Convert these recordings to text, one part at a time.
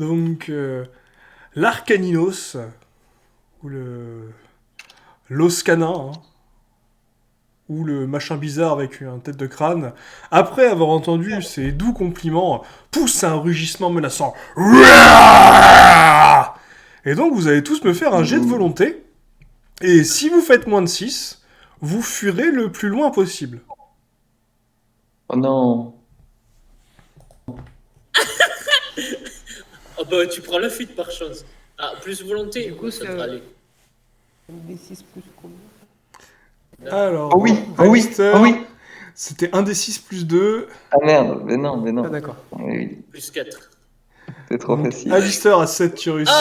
Donc, l'Arcaninos, ou l'Oscanin, hein, ou le machin bizarre avec une tête de crâne, après avoir entendu ces doux compliments, pousse un rugissement menaçant. Et donc, vous allez tous me faire un jet de Ouh. volonté. Et si vous faites moins de 6, vous fuirez le plus loin possible. Oh non. Ah bah tu prends la fuite par chance. Ah, plus volonté, Du coup, ouais, ça c'est devrait aller. D6 plus combien? Alors, Oh oui, oh oui, Alistair, oh oui. c'était 1 des 6 plus 2. Ah merde, mais non, mais Ah, non. d'accord. Oui, oui, Plus 4. c'est trop Donc, facile. Alistair à 7, tu Ah, réussis.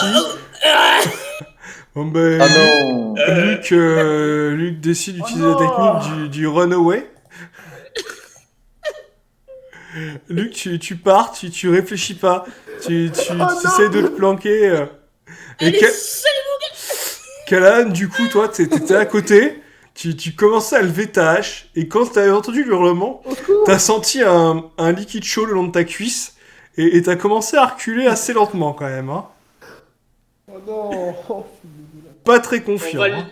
ah, Bon, ben, Ah non. Luc décide Oh d'utiliser la technique non! du runaway. Luc, tu pars, tu réfléchis pas. Oh Tu essaies non! de te planquer. Et allez, salut. Callahan, du coup, toi, t'étais à côté. Tu commençais à lever ta hache. Et quand t'as entendu l'hurlement, Au secours! t'as senti un liquide chaud le long de ta cuisse. Et t'as commencé à reculer assez lentement quand même. Hein. Oh non! Oh, Pas très On confiant. va, Hein.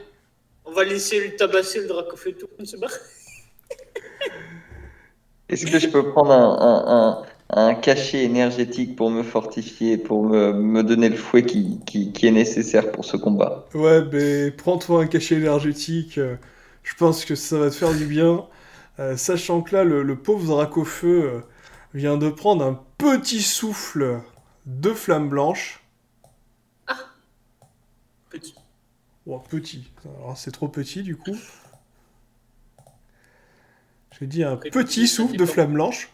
on va laisser le tabasser le dracofeu tout le monde se barre. Est-ce que je peux prendre un cachet énergétique pour me fortifier, pour me donner le fouet qui est nécessaire pour ce combat? Ouais, ben prends-toi un cachet énergétique. Je pense que ça va te faire du bien. Sachant que là, le pauvre Dracofeu vient de prendre un petit souffle de flamme blanche. Petit. Oh, petit. Alors, c'est trop petit, du coup. J'ai dit un Après, petit petit, ça souffle de dépend. flamme blanche.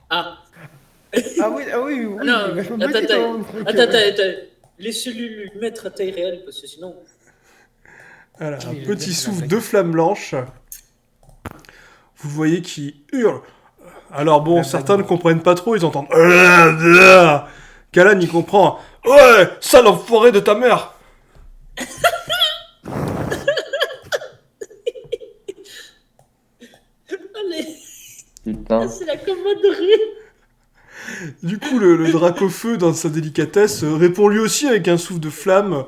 Ah, ah oui, ah oui, ah oui, il est non, vachement attends, petit quand même. attends. Laissez-le lui mettre à taille réelle parce que sinon. Voilà, un Oui, j'aime bien petit son souffle attaque. de flamme blanche. Vous voyez qu'il hurle. Alors bon, La certains ne bague. comprennent pas trop, ils entendent. Kalan, il comprend. Ouais, sale enfoiré de ta mère. Allez, Putain. c'est la commanderie. Du coup, le Dracofeu, dans sa délicatesse, répond lui aussi avec un souffle de flamme.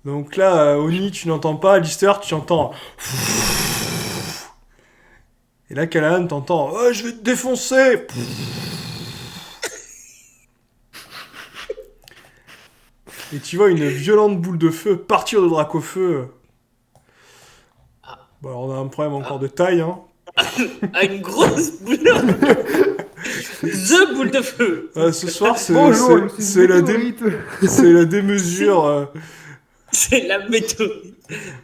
Donc là, Oni, tu n'entends pas. Alistair, tu entends. Et là, Callahan, t'entends. Oh, je vais te défoncer. Et tu vois une violente boule de feu partir de Dracofeu. Bon, alors on a un problème encore de taille, hein. À une grosse boule. The boule de feu. Ce soir, Bonjour, je suis c'est une météorite. c'est la démesure. C'est la météorite.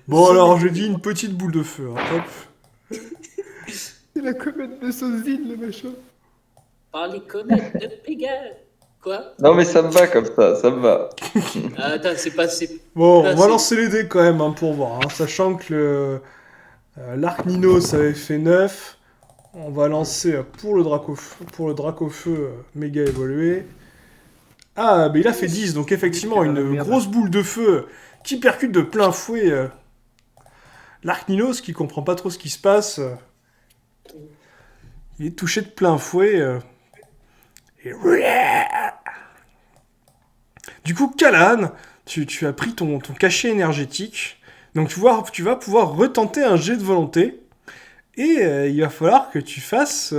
Bon, The alors, je météorite. dis une petite boule de feu. Hein. Hop. C'est la comète de Sozine, le machin. Par les comètes de Pégase. Quoi? Non mais ça me va comme ça me va. Ah, attends, c'est passé. Bon, Là, on va c'est- lancer les dés quand même hein, pour voir. Hein, sachant que l'arc Nino, ça avait fait 9. On va lancer pour le Dracofeu méga évolué. Ah, mais il a fait 10, donc effectivement, Ah, la une merde. grosse boule de feu qui percute de plein fouet l'arc Ninos, qui comprend pas trop ce qui se passe. Il est touché de plein fouet. Et... Du coup, Callahan, tu as pris ton cachet énergétique. Donc tu vas pouvoir retenter un jet de volonté. Et il va falloir que tu fasses...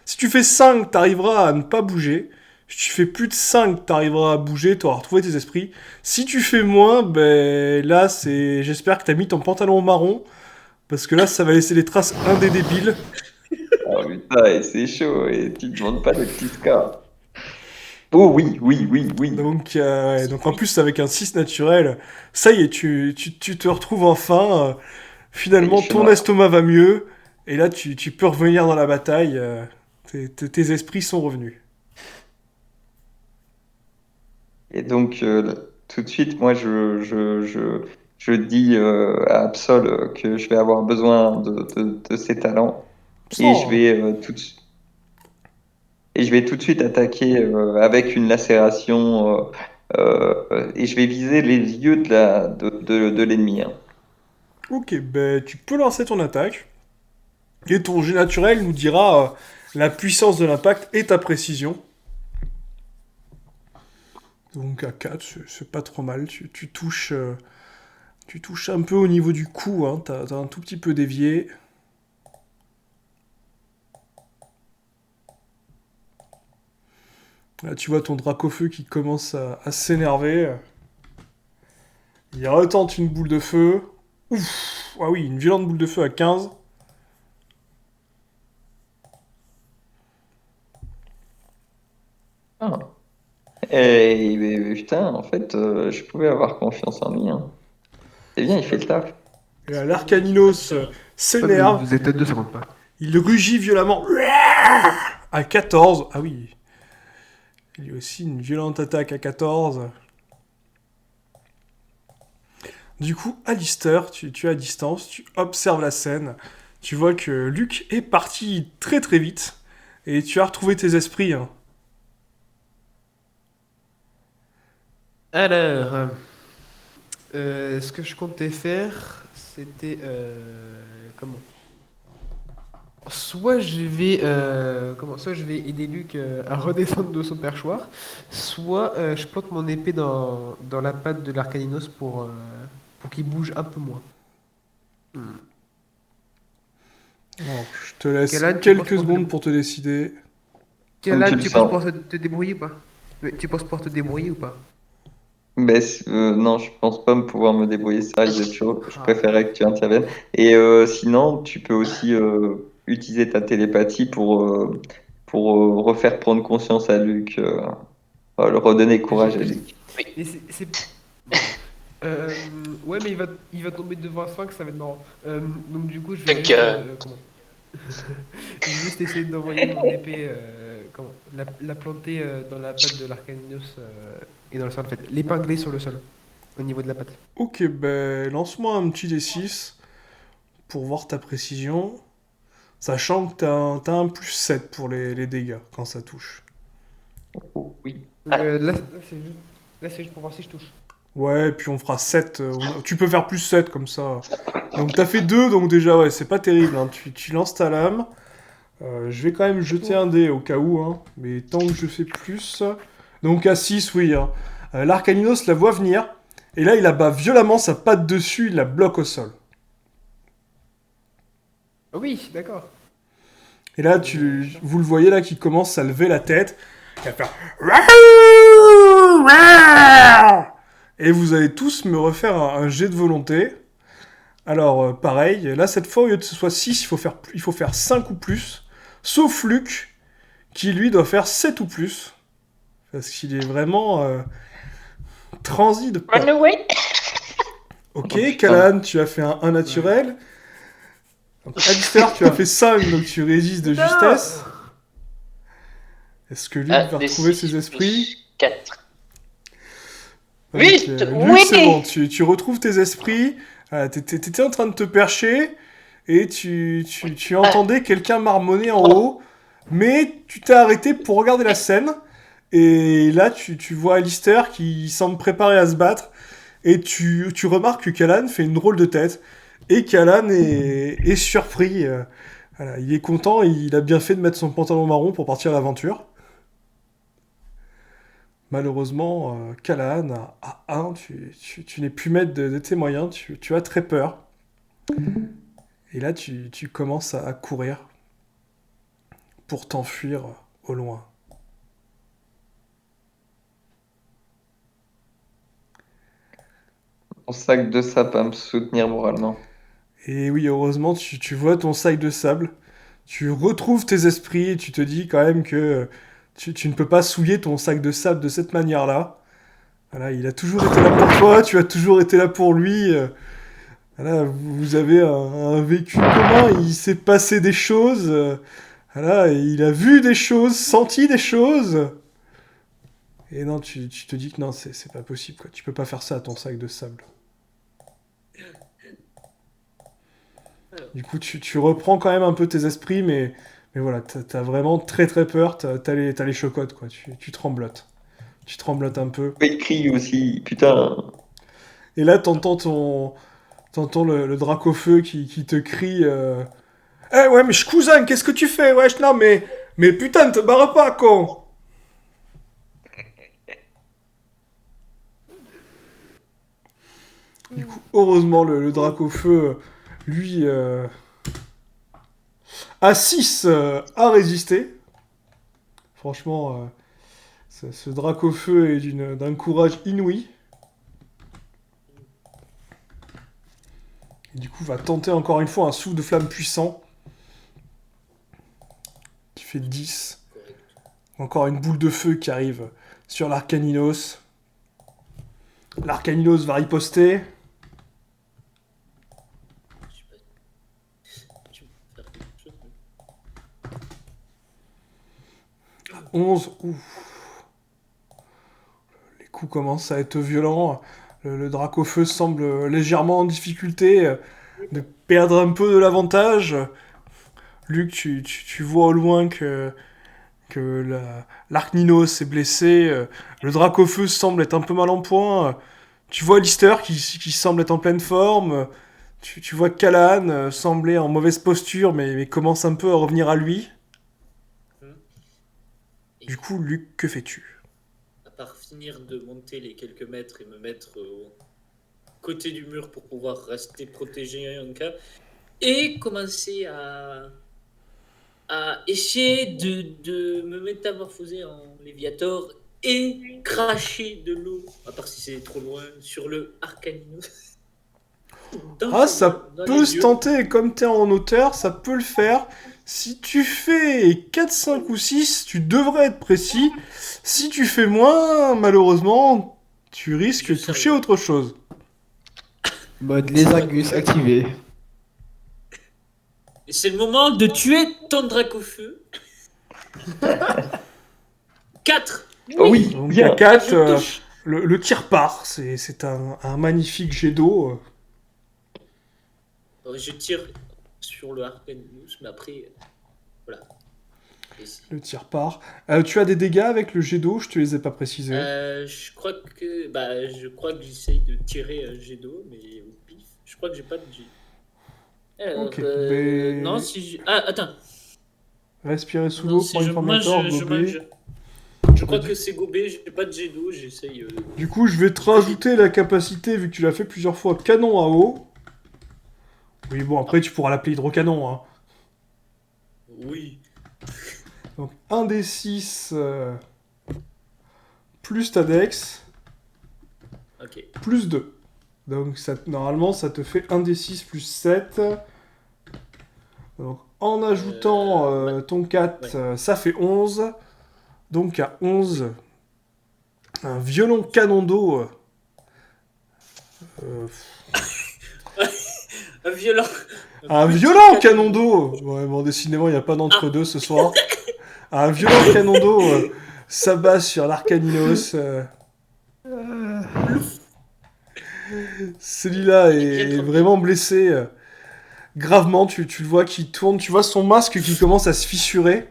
si tu fais 5, t'arriveras à ne pas bouger. Si tu fais plus de 5, t'arriveras à bouger, t'auras retrouvé tes esprits. Si tu fais moins, ben là, c'est... J'espère que t'as mis ton pantalon marron. Parce que là, ça va laisser des traces indélébiles. Oh putain, et c'est chaud et tu te demandes pas des petits scores. Oh oui, oui, oui, oui. Donc en plus, avec un 6 naturel, ça y est, tu te retrouves enfin. Finalement, Et ton estomac va mieux. Et là, tu peux revenir dans la bataille. Tes esprits sont revenus. Et donc, tout de suite, moi, je dis à Absol que je vais avoir besoin de ses talents et Sans, je vais tout de suite attaquer avec une lacération et je vais viser les yeux de l'ennemi. Hein. Ok, ben tu peux lancer ton attaque. Et ton jet naturel nous dira la puissance de l'impact et ta précision. Donc à 4, c'est pas trop mal. Tu touches, tu touches un peu au niveau du cou, hein. T'as un tout petit peu dévié. Là, tu vois ton Dracofeu qui commence à s'énerver. Il retente une boule de feu. Ouf! Ah oui, une violente boule de feu à 15. Ah. Et putain, en fait, je pouvais avoir confiance en lui. Hein. C'est bien, il fait le taf. Et là, l'Arcaninos s'énerve. Vous êtes à 2, ça compte pas. Il rugit violemment. À 14. Ah oui. Il y a aussi une violente attaque à 14. Du coup, Alistair, tu es à distance, tu observes la scène. Tu vois que Luc est parti très très vite. Et tu as retrouvé tes esprits. Hein. Alors, ce que je comptais faire, c'était comment? Soit je vais soit je vais aider Luc à redescendre de son perchoir, soit je plante mon épée dans la patte de l'Arcaninos pour qu'il bouge un peu moins. Alors, je te laisse Kélan, tu penses quelques qu'on secondes peut- pour te décider. Comme Là, tu le tu penses sens. pouvoir te débrouiller ou pas? Tu penses pouvoir te débrouiller ou pas? Mais non, je pense pas me pouvoir me débrouiller, ça risque d'être chaud. Je Ah. préférerais que tu interviennes. Et sinon, tu peux aussi utiliser ta télépathie pour refaire prendre conscience à Luc, le redonner courage à Luc. Mais bon. Euh, ouais, mais il va tomber devant un sphinx, ça va être marrant. Donc du coup, je vais Donc, juste, comment? Je vais juste essayer d'envoyer mon épée, la planter dans la patte de l'Arcaninos et dans le sol, en fait, l'épingler sur le sol, au niveau de la patte. Ok, ben lance-moi un petit D6 pour voir ta précision. Sachant que t'as un plus 7 pour les dégâts quand ça touche. Oh, oui. C'est juste pour voir si je touche. Ouais, puis on fera 7. Tu peux faire plus 7 comme ça. Donc t'as fait 2, donc déjà, ouais, c'est pas terrible. Hein. Tu lances ta lame. Je vais quand même jeter un dé au cas où. Hein. Mais tant que je fais plus. Donc à 6, oui. Hein. L'Arcaninos la voit venir. Et là, il abat violemment sa patte dessus. Il la bloque au sol. Ah oui, d'accord. Et là, vous le voyez là qui commence à lever la tête. Et à faire. Et vous allez tous me refaire un jet de volonté. Alors, pareil, là, cette fois, au lieu de ce soit 6, il faut faire 5 ou plus. Sauf Luc, qui lui doit faire 7 ou plus. Parce qu'il est vraiment transi de peur. Run away! Ok, Oh, putain. Callahan, tu as fait un naturel. Donc, Alistair, tu as fait 5, donc tu résistes de justesse. Est-ce que Luc va retrouver ses esprits 4. Donc, Oui, Luc, oui. c'est bon, tu retrouves tes esprits. T'étais en train de te percher et tu entendais quelqu'un marmonner en haut, mais tu t'es arrêté pour regarder la scène. Et là, tu vois Alistair qui semble préparé à se battre. Et tu remarques que Callan fait une drôle de tête. Et Callan est surpris. Voilà, il est content, il a bien fait de mettre son pantalon marron pour partir à l'aventure. Malheureusement, Callahan, à 1, tu n'es plus maître de tes moyens, tu as très peur. Et là, tu commences à courir pour t'enfuir au loin. Mon sac de sable à me soutenir moralement. Et oui, heureusement, tu vois ton sac de sable, tu retrouves tes esprits et tu te dis quand même que tu ne peux pas souiller ton sac de sable de cette manière-là. Voilà, il a toujours été là pour toi, tu as toujours été là pour lui. Voilà, vous avez un vécu commun, il s'est passé des choses. Voilà, et il a vu des choses, senti des choses. Et non, tu te dis que non, c'est pas possible, quoi. Tu peux pas faire ça à ton sac de sable. Du coup, tu reprends quand même un peu tes esprits, mais voilà, t'as vraiment très très peur, t'as les chocottes, quoi. Tu tremblotes. Tu tremblotes un peu. Il crie aussi, putain. Et là, t'entends le Dracofeu qui te crie Eh ouais, mais je cousin, qu'est-ce que tu fais? Wesh, non, mais putain, ne te barre pas, con! coup, heureusement, le Dracofeu, lui, à 6 a résisté. Franchement, ce Dracofeu est d'un courage inouï. Et du coup, va tenter encore une fois un souffle de flamme puissant. Qui fait 10. Correct. Encore une boule de feu qui arrive sur l'Arcaninos. L'Arcaninos va riposter. Je sais pas. Tu peux faire quelque chose, non 11. Ouf. Les coups commencent à être violents. Le Dracofeu semble légèrement en difficulté de perdre un peu de l'avantage. Luc, tu vois au loin que l'Arcninos est blessé. Le Dracofeu semble être un peu mal en point. Tu vois Lister qui semble être en pleine forme. Tu vois Callan sembler en mauvaise posture, mais commence un peu à revenir à lui. Du coup, Luc, que fais-tu? À part finir de monter les quelques mètres et me mettre au côté du mur pour pouvoir rester protégé en cas, et commencer à essayer de me métamorphoser en Léviator et cracher de l'eau, à part si c'est trop loin, sur le Arcaninos. Ah, ça peut se tenter, comme t'es en hauteur, ça peut le faire. Si tu fais 4, 5 ou 6, tu devrais être précis. Si tu fais moins, malheureusement, tu risques de toucher autre chose. Mode les Argus activé. Et c'est le moment de tuer ton Dracofeu. 4. Oh oui, Donc bien. à 4, Je touche. le tir part. C'est un magnifique jet d'eau. Je tire sur le Arcaninos, mais après, voilà. Le tir part. Tu as des dégâts avec le jet d'eau, je te les ai pas précisés. Je crois que j'essaye de tirer un jet d'eau, mais au pif. Je crois que j'ai pas de jet. Alors, Ok, mais- non, si j'ai... Ah, attends. Respirer sous Non, l'eau si pour je une mange, formateur, je gobelet. mange. Je crois que c'est gobé, j'ai pas de jet d'eau, j'essaye... Du coup, je vais te rajouter la capacité, vu que tu l'as fait plusieurs fois, canon à eau. Oui, bon, après, tu pourras l'appeler hydrocanon. Hein. Oui. Donc, 1 des 6 plus ta dex, Ok. plus 2. Donc, normalement, ça te fait 1 des 6 plus 7. Donc, en ajoutant ton 4, ouais. ça fait 11. Donc, à 11, un violent canon d'eau. Un violent... Un petit violent canon d'eau. Ouais, bon, décidément, il n'y a pas d'entre-deux ce soir. Un violent canon d'eau s'abat sur l'Arcaninos. Celui-là est vraiment blessé. Gravement, tu le vois qui tourne. Tu vois son masque qui commence à se fissurer.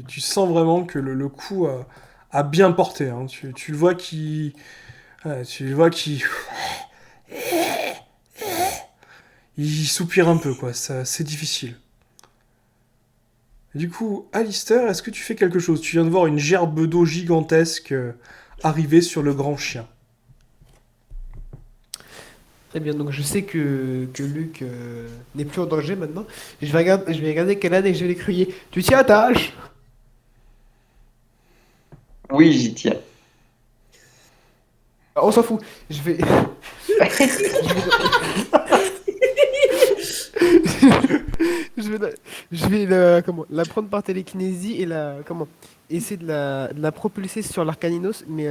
Tu sens vraiment que le coup a bien porté. Hein. Tu le vois qui... tu le vois qui... Il soupire un peu, quoi. C'est difficile. Du coup, Alistair, est-ce que tu fais quelque chose? Tu viens de voir une gerbe d'eau gigantesque arriver sur le grand chien. Très bien, donc je sais que Luc n'est plus en danger maintenant. Je vais regarder Callan et je vais les crier. Tu t'y attaches? Oui, j'y tiens. Ah, on s'en fout. Je vais. Comment, la prendre par télékinésie et essayer de la propulser sur l'Arcaninos, mais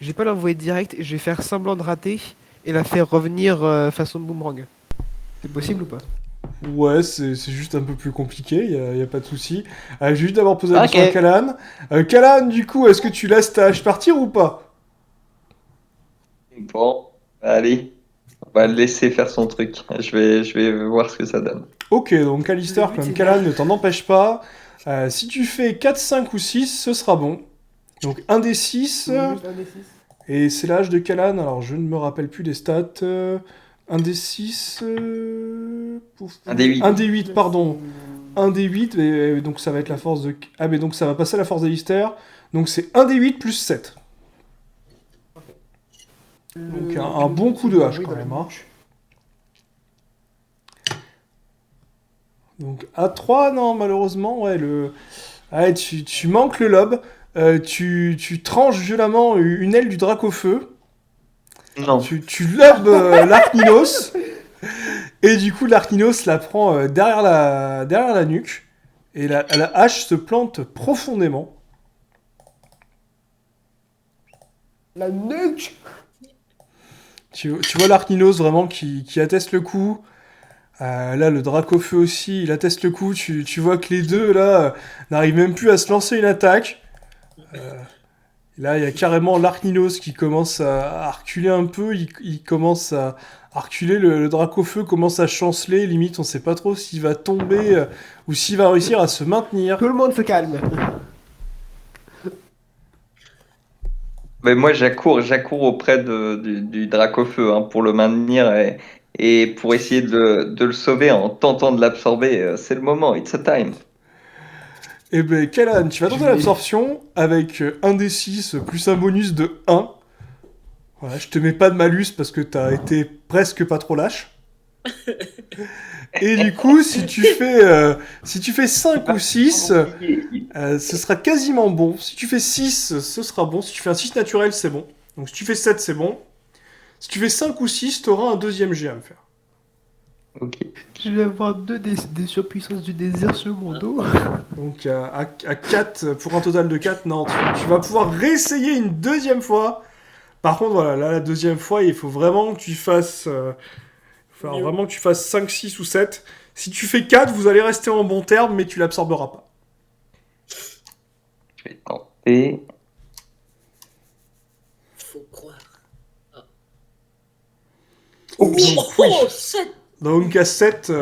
je vais pas l'envoyer direct, je vais faire semblant de rater et la faire revenir façon boomerang. C'est possible ou pas? Ouais, c'est juste un peu plus compliqué, y a pas de souci. Je vais juste d'abord poser la question à Callan. Callan, du coup, est-ce que tu laisses ta hache partir ou pas? Bon, allez, on va le laisser faire son truc. Je vais voir ce que ça donne. Ok, donc Alistair, Le but, comme c'est Callan ne t'en empêche pas. Si tu fais 4, 5 ou 6, ce sera bon. Donc 1 des 6. Juste un des six. Et c'est l'âge de Callan, alors je ne me rappelle plus des stats. 1 des 6. Un des 8. 1 des 8, pardon. 1 des 8, et donc ça va être la force de... Ah, mais donc ça va passer à la force d'Alistair. Donc c'est 1 des 8 plus 7. Donc un bon coup de hache oui, quand dans la même. Hein. bouche. Donc à 3, non, malheureusement, ouais, ouais, tu manques le lobe. Tu tranches violemment une aile du Dracofeu. Non. Tu lobes l'Archninos. Et du coup, l'Archninos la prend derrière la nuque. Et la hache se plante profondément. La nuque. Tu vois l'Archninos vraiment qui atteste le coup. Là, le Dracofeu aussi, il atteste le coup. Tu vois que les deux, là, n'arrivent même plus à se lancer une attaque. Là, il y a carrément l'Archninos qui commence à reculer un peu. Il commence à reculer. Le Dracofeu commence à chanceler. Limite, on sait pas trop s'il va tomber ou s'il va réussir à se maintenir. Tout le monde se calme. Mais moi, j'accours auprès du Dracofeu hein, pour le maintenir et pour essayer de le sauver en tentant de l'absorber. C'est le moment, it's a time. Et ben, Kellan, tu vas Je tenter vais- l'absorption avec un d 6 plus un bonus de 1. Voilà, je te mets pas de malus parce que t'as été presque pas trop lâche. Et du coup, si tu fais 5 ou 6, ce sera quasiment bon. Si tu fais 6, ce sera bon. Si tu fais un 6 naturel, c'est bon. Donc si tu fais 7, c'est bon. Si tu fais 5 ou 6, t'auras un deuxième jet à me faire. Ok. Je vais avoir des surpuissances du désir sur mon dos. Donc à 4, pour un total de 4, non, tu vas pouvoir réessayer une deuxième fois. Par contre, voilà, là, la deuxième fois, il faut vraiment que tu fasses... il faut vraiment que tu fasses 5, 6 ou 7. Si tu fais 4, vous allez rester en bon terme, mais tu l'absorberas pas. Je vais tenter. Faut croire. Oh, oui. 7. Donc à 7,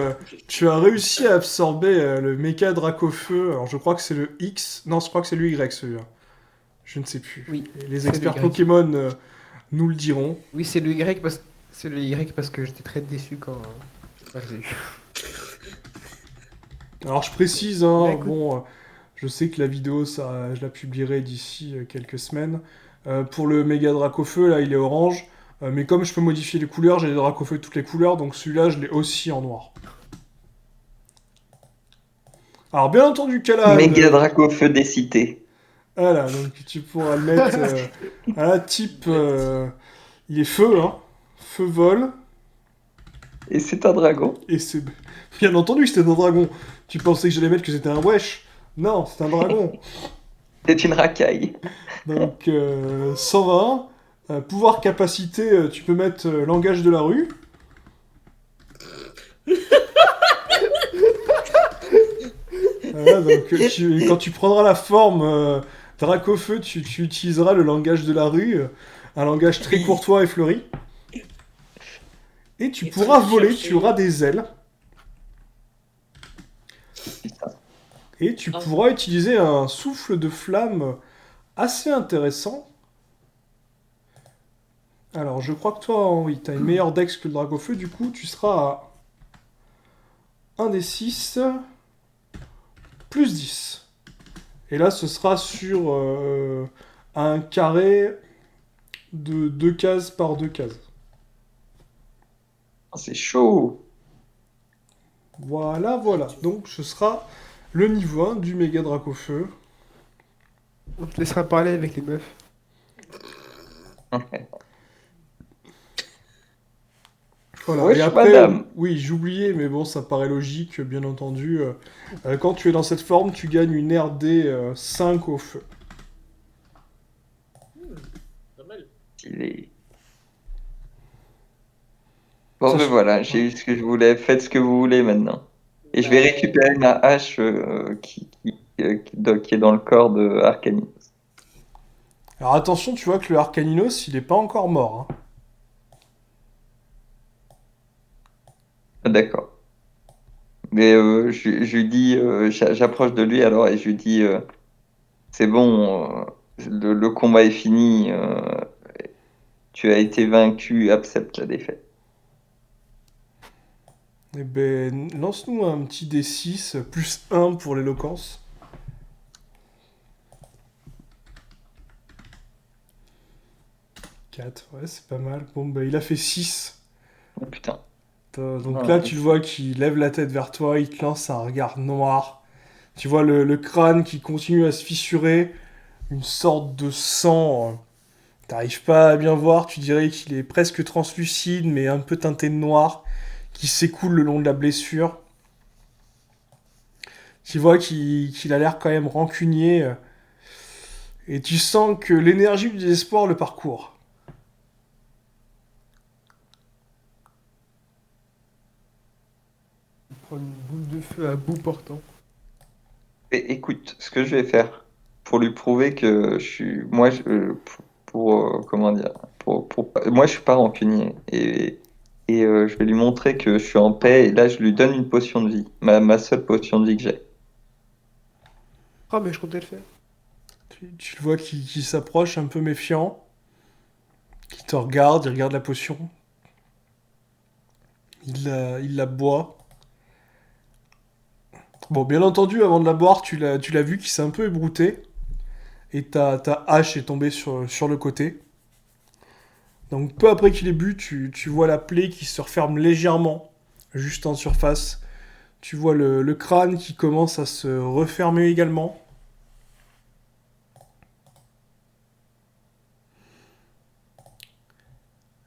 tu as réussi à absorber le méca Dracofeu. Alors je crois que c'est le X. Non, je crois que c'est le Y celui-là. Je ne sais plus. Oui, Les c'est experts le Y. Pokémon nous le diront. Oui, c'est le Y parce que j'étais très déçu quand je l'ai eu. Alors je précise, hein, Bah, écoute. bon, je sais que la vidéo, ça, je la publierai d'ici quelques semaines. Pour le méga Dracofeu, là, il est orange. Mais comme je peux modifier les couleurs, j'ai des Dracofeu de toutes les couleurs, donc celui-là, je l'ai aussi en noir. Alors bien entendu, Kalan, Méga Dracofeu des cités. voilà, donc tu pourras le mettre à la type... il est feu, hein. Feu vol. Et c'est un dragon. Et c'est... Bien entendu que c'était un dragon. Tu pensais que j'allais mettre que c'était un wesh. Non, c'est un dragon. C'est une racaille. Donc 120. Pouvoir capacité, tu peux mettre langage de la rue. Voilà, donc quand tu prendras la forme Dracofeu, tu utiliseras le langage de la rue, un langage très courtois et fleuri. Et tu Et pourras très voler, cherché. tu auras des ailes. Putain. Et tu pourras utiliser un souffle de flamme assez intéressant. Alors, je crois que toi, oui, t'as une meilleure dex que le Dracofeu, du coup, tu seras à 1 des 6 plus 10. Et là, ce sera sur un carré de 2 cases par 2 cases. C'est chaud. Voilà, voilà. Donc, ce sera le niveau 1 du méga Dracofeu. On te laissera parler avec les meufs. Voilà. Wesh, Et après, madame. oui, j'oubliais, mais bon, ça paraît logique, bien entendu. Quand tu es dans cette forme, tu gagnes une RD 5 au feu. Pas mal. Il est... Bon, Ça ben se- voilà, j'ai eu ce que je voulais. Faites ce que vous voulez maintenant. Et je vais Bah, récupérer ma hache qui est dans le corps de Arcani. Alors attention, tu vois que le Arcaninos, il est pas encore mort. Hein. Ah, d'accord. Mais je lui dis, j'approche de lui alors et je lui dis, c'est bon, le combat est fini, tu as été vaincu, accepte la défaite. Eh ben, lance-nous un petit D6, plus 1 pour l'éloquence. 4, ouais, c'est pas mal. Bon, bah, il a fait 6. Oh putain. Donc Ah, là, tu le vois qui lève la tête vers toi, il te lance un regard noir. Tu vois le crâne qui continue à se fissurer, une sorte de sang. T'arrives pas à bien voir, tu dirais qu'il est presque translucide, mais un peu teinté de noir, qui s'écoule le long de la blessure. Tu vois qu'il a l'air quand même rancunier, et tu sens que l'énergie du désespoir le parcourt. Prendre une boule de feu à bout portant. Et écoute, ce que je vais faire pour lui prouver que je suis, moi, comment dire, moi, je suis pas rancunier et je vais lui montrer que je suis en paix. Et là, je lui donne une potion de vie, ma seule potion de vie que j'ai. Ah, mais je comptais le faire. Tu le vois qui s'approche un peu méfiant, qui te regarde, il regarde la potion, il la boit. Bon, bien entendu, avant de la boire, tu l'as vu qu'il s'est un peu ébrouté, et ta hache est tombée sur le côté. Donc peu après qu'il ait bu, tu vois la plaie qui se referme légèrement, juste en surface. Tu vois le crâne qui commence à se refermer également.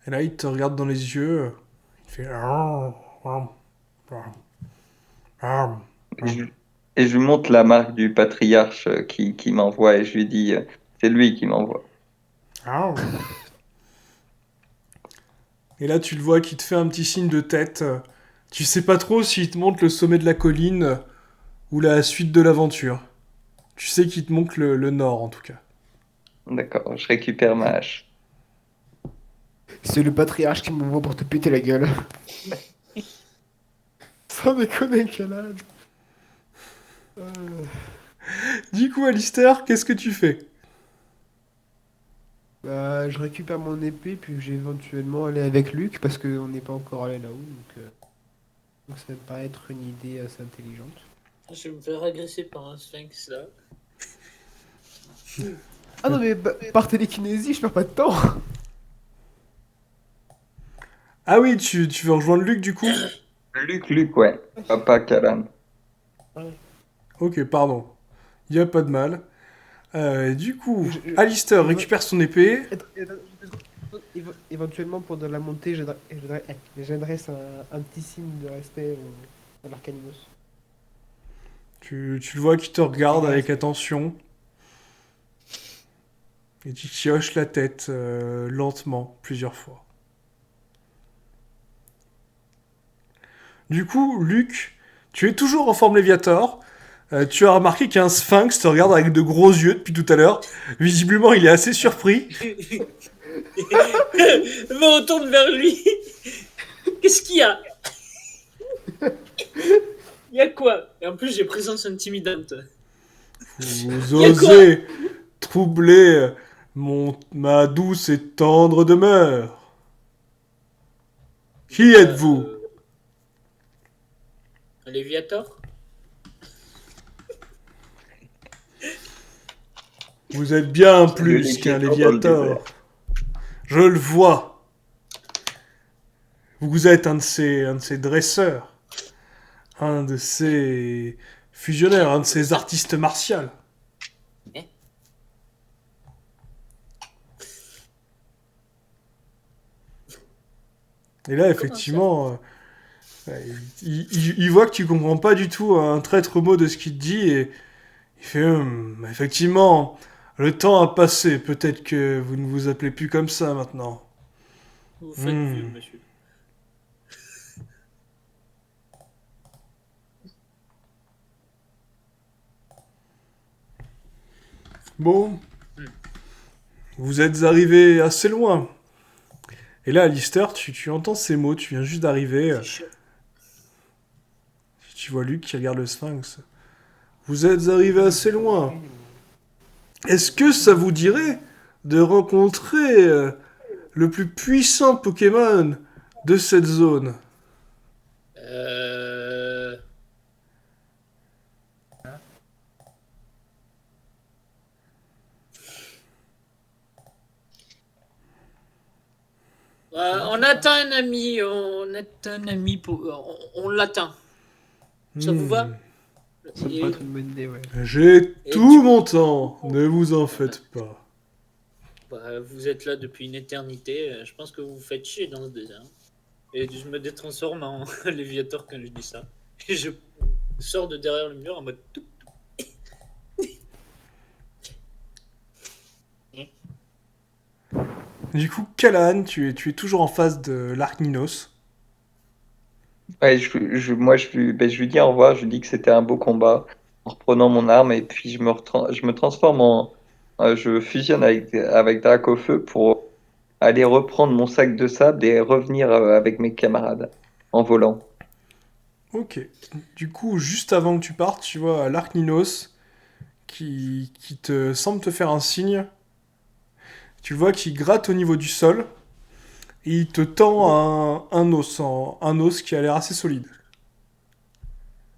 Et là, il te regarde dans les yeux. Il fait... Et je, et je lui montre la marque du patriarche qui m'envoie et je lui dis, c'est lui qui m'envoie. Et là, tu le vois qui te fait un petit signe de tête. Tu sais pas trop s'il te montre le sommet de la colline ou la suite de l'aventure. Tu sais qu'il te montre le nord, en tout cas. D'accord, je récupère ma hache. C'est le patriarche qui m'envoie pour te péter la gueule. Sans déconner, quel âge. Du coup, Alistair, qu'est-ce que tu fais? Bah, je récupère mon épée, puis je vais éventuellement aller avec Luc, parce qu'on n'est pas encore allé là-haut, donc ça me paraît être une idée assez intelligente. Je vais me faire agresser par un sphinx là. Ah non, mais par télékinésie, je perds pas de temps. Ah oui, tu veux rejoindre Luc, du coup? Luc, ouais. Papa Kalan. Ok, pardon. Y a pas de mal. Du coup, Je- je- Alistair éve- récupère son épée. Éventuellement, pendant la montée, j'adresse un petit signe de respect à l'Arcaninos. Tu le vois qui te regarde Méga avec respect. attention. Et tu hoches la tête lentement, plusieurs fois. Du coup, Luc, tu es toujours en forme Léviator. Tu as remarqué qu'un sphinx te regarde avec de gros yeux depuis tout à l'heure. Visiblement, il est assez surpris. Je me retourne vers lui. Qu'est-ce qu'il y a? Il y a quoi? Et en plus, j'ai présence intimidante. Vous Y a quoi? osez troubler ma douce et tendre demeure. Qui êtes-vous? Un Léviator? Vous êtes bien C'est le plus qu'un Léviator dans le désert. Léviator. Je le vois. Vous êtes un de ces dresseurs. Un de ces fusionnaires, un de ces artistes martiaux. Hein? Et là, Comment ça? effectivement, il voit que tu comprends pas du tout un traître mot de ce qu'il te dit et il fait effectivement, le temps a passé. Peut-être que vous ne vous appelez plus comme ça maintenant. Vous faites vieux, Hmm. monsieur. Bon, Hmm. vous êtes arrivé assez loin. Et là, Alistair, tu entends ces mots, tu viens juste d'arriver. C'est chaud. Tu vois Luc qui regarde le sphinx. Vous êtes arrivé assez loin. Est-ce que ça vous dirait de rencontrer le plus puissant Pokémon de cette zone? Euh... On atteint un ami, on l'atteint. Ça vous va? Ça me paraît être une bonne idée, ouais. J'ai Et tout du- mon temps, ne vous en faites pas. Vous êtes là depuis une éternité. Je pense que vous vous faites chier dans ce désert. Et je me détransforme en Léviator quand je dis ça. Et je sors de derrière le mur en mode tout. Du coup, Callahan, tu es toujours en face de l'Arc Ninos. Ouais, moi, je lui dis au revoir, je lui dis que c'était un beau combat en reprenant mon arme et puis je me transforme je fusionne avec Dracofeu pour aller reprendre mon sac de sable et revenir avec mes camarades en volant. Ok. Du coup, juste avant que tu partes, tu vois l'Arc Ninos qui te semble te faire un signe. Tu le vois qui gratte au niveau du sol et il te tend un os qui a l'air assez solide.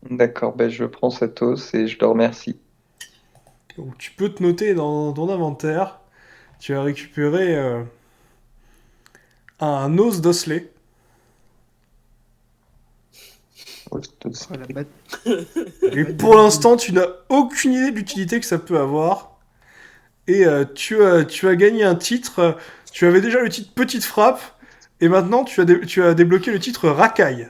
D'accord, ben je prends cet os et je le remercie. Donc, tu peux te noter dans ton inventaire. Tu as récupéré un os d'osselet. Oh, la batte. Et pour l'instant, tu n'as aucune idée de l'utilité que ça peut avoir. Et tu as gagné un titre. Tu avais déjà le titre Petite Frappe. Et maintenant, tu as débloqué le titre Racaille.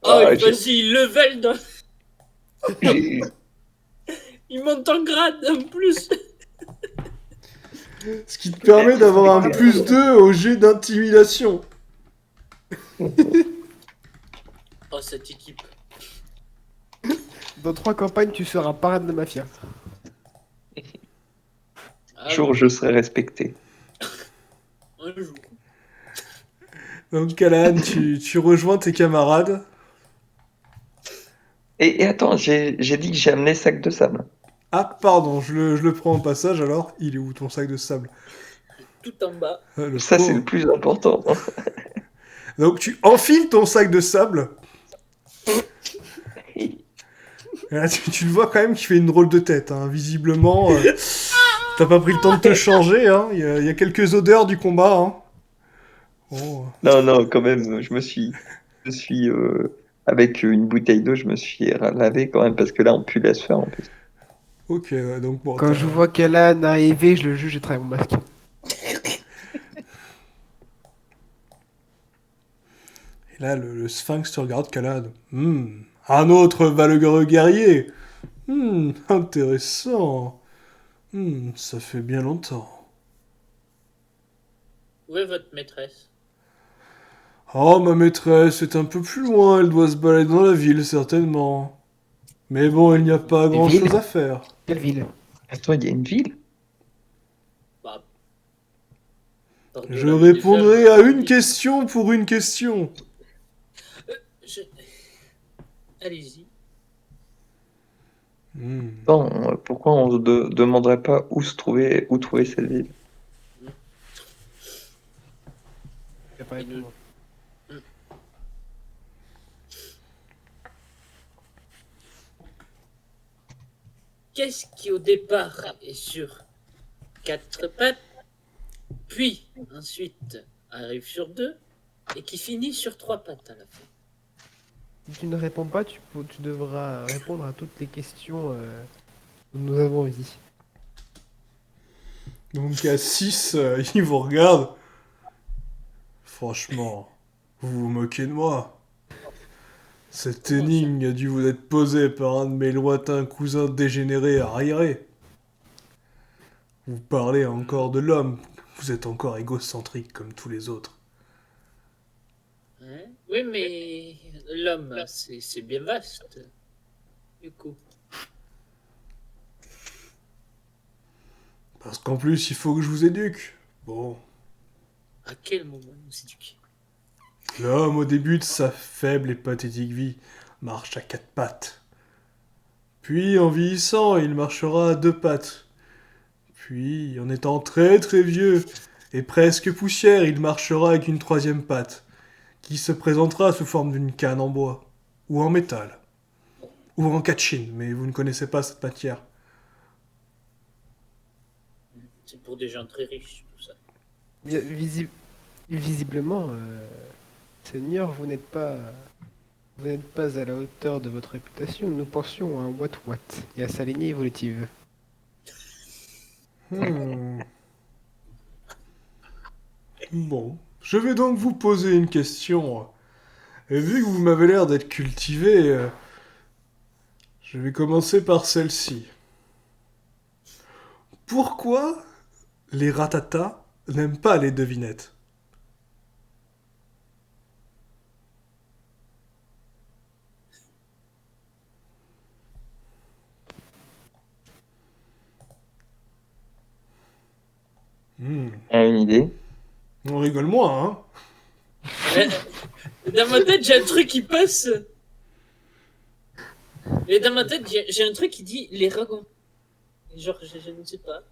Vas-y, level dans... J'ai- Il monte en grade en plus. Ce qui te permet d'avoir un plus 2 au jet d'intimidation. Oh, cette équipe. Dans 3 campagnes, tu seras parrain de mafia. Ah, jour je serai respecté. un jour. Donc, Callahan, tu rejoins tes camarades. Et attends, j'ai dit que j'ai amené sac de sable. Ah, pardon, je le prends au passage alors. Il est où ton sac de sable? Tout en bas. Le Ça, c'est pauvre. le plus important. Donc, tu enfiles ton sac de sable. Et là, tu le vois quand même qu'il fait une drôle de tête. Hein. Visiblement, t'as pas pris le temps de te changer. Hein. Il y a quelques odeurs du combat. Hein. Bon, Non, non, quand même, avec une bouteille d'eau, je me suis lavé quand même parce que là, on pue laisse faire en plus. ok, donc bon. Quand je vois Callahan arriver, je le juge et travaille mon masque. Et là, le sphinx te regarde, Callahan. Un autre valeureux guerrier. Intéressant. Ça fait bien longtemps. Où est votre maîtresse? Oh, ma maîtresse est un peu plus loin. Elle doit se balader dans la ville, certainement. Mais bon, il n'y a pas grand-chose ville à faire. Quelle ville? Attends, il y a une ville? Bah, Je répondrai à une question pour une question. Allez-y. Attends, pourquoi on ne demanderait pas où trouver cette ville? Y a pas répondre. Qu'est-ce qui au départ est sur 4 pattes, puis ensuite arrive sur 2 et qui finit sur 3 pattes à la fin? Si tu ne réponds pas, tu devras répondre à toutes les questions que nous avons ici. Donc à 6, il vous regarde. Franchement, vous vous moquez de moi. Cette énigme a dû vous être posée par un de mes lointains cousins dégénérés arriérés. Vous parlez encore de l'homme. Vous êtes encore égocentrique comme tous les autres. Hein? Oui, mais l'homme, c'est bien vaste. Du coup. Parce qu'en plus, il faut que je vous éduque. Bon, À quel moment nous éduquer? l'homme, au début de sa faible et pathétique vie, marche à 4 pattes. Puis, en vieillissant, il marchera à 2 pattes. Puis, en étant très très vieux et presque poussière, il marchera avec une 3e patte, qui se présentera sous forme d'une canne en bois, ou en métal, ou en catchine, mais vous ne connaissez pas cette matière. C'est pour des gens très riches, tout ça. Visiblement, Seigneur, vous n'êtes pas à la hauteur de votre réputation. Nous pensions à un What et à sa lignée évolutive. Hmm. Bon, je vais donc vous poser une question. Et vu que vous m'avez l'air d'être cultivé, je vais commencer par celle-ci. Pourquoi les ratatas n'aiment pas les devinettes? Hmm. Une idée? On rigole moins, hein? Dans ma tête, j'ai un truc qui passe. Et dans ma tête, j'ai un truc qui dit les dragons. Genre, je ne sais pas.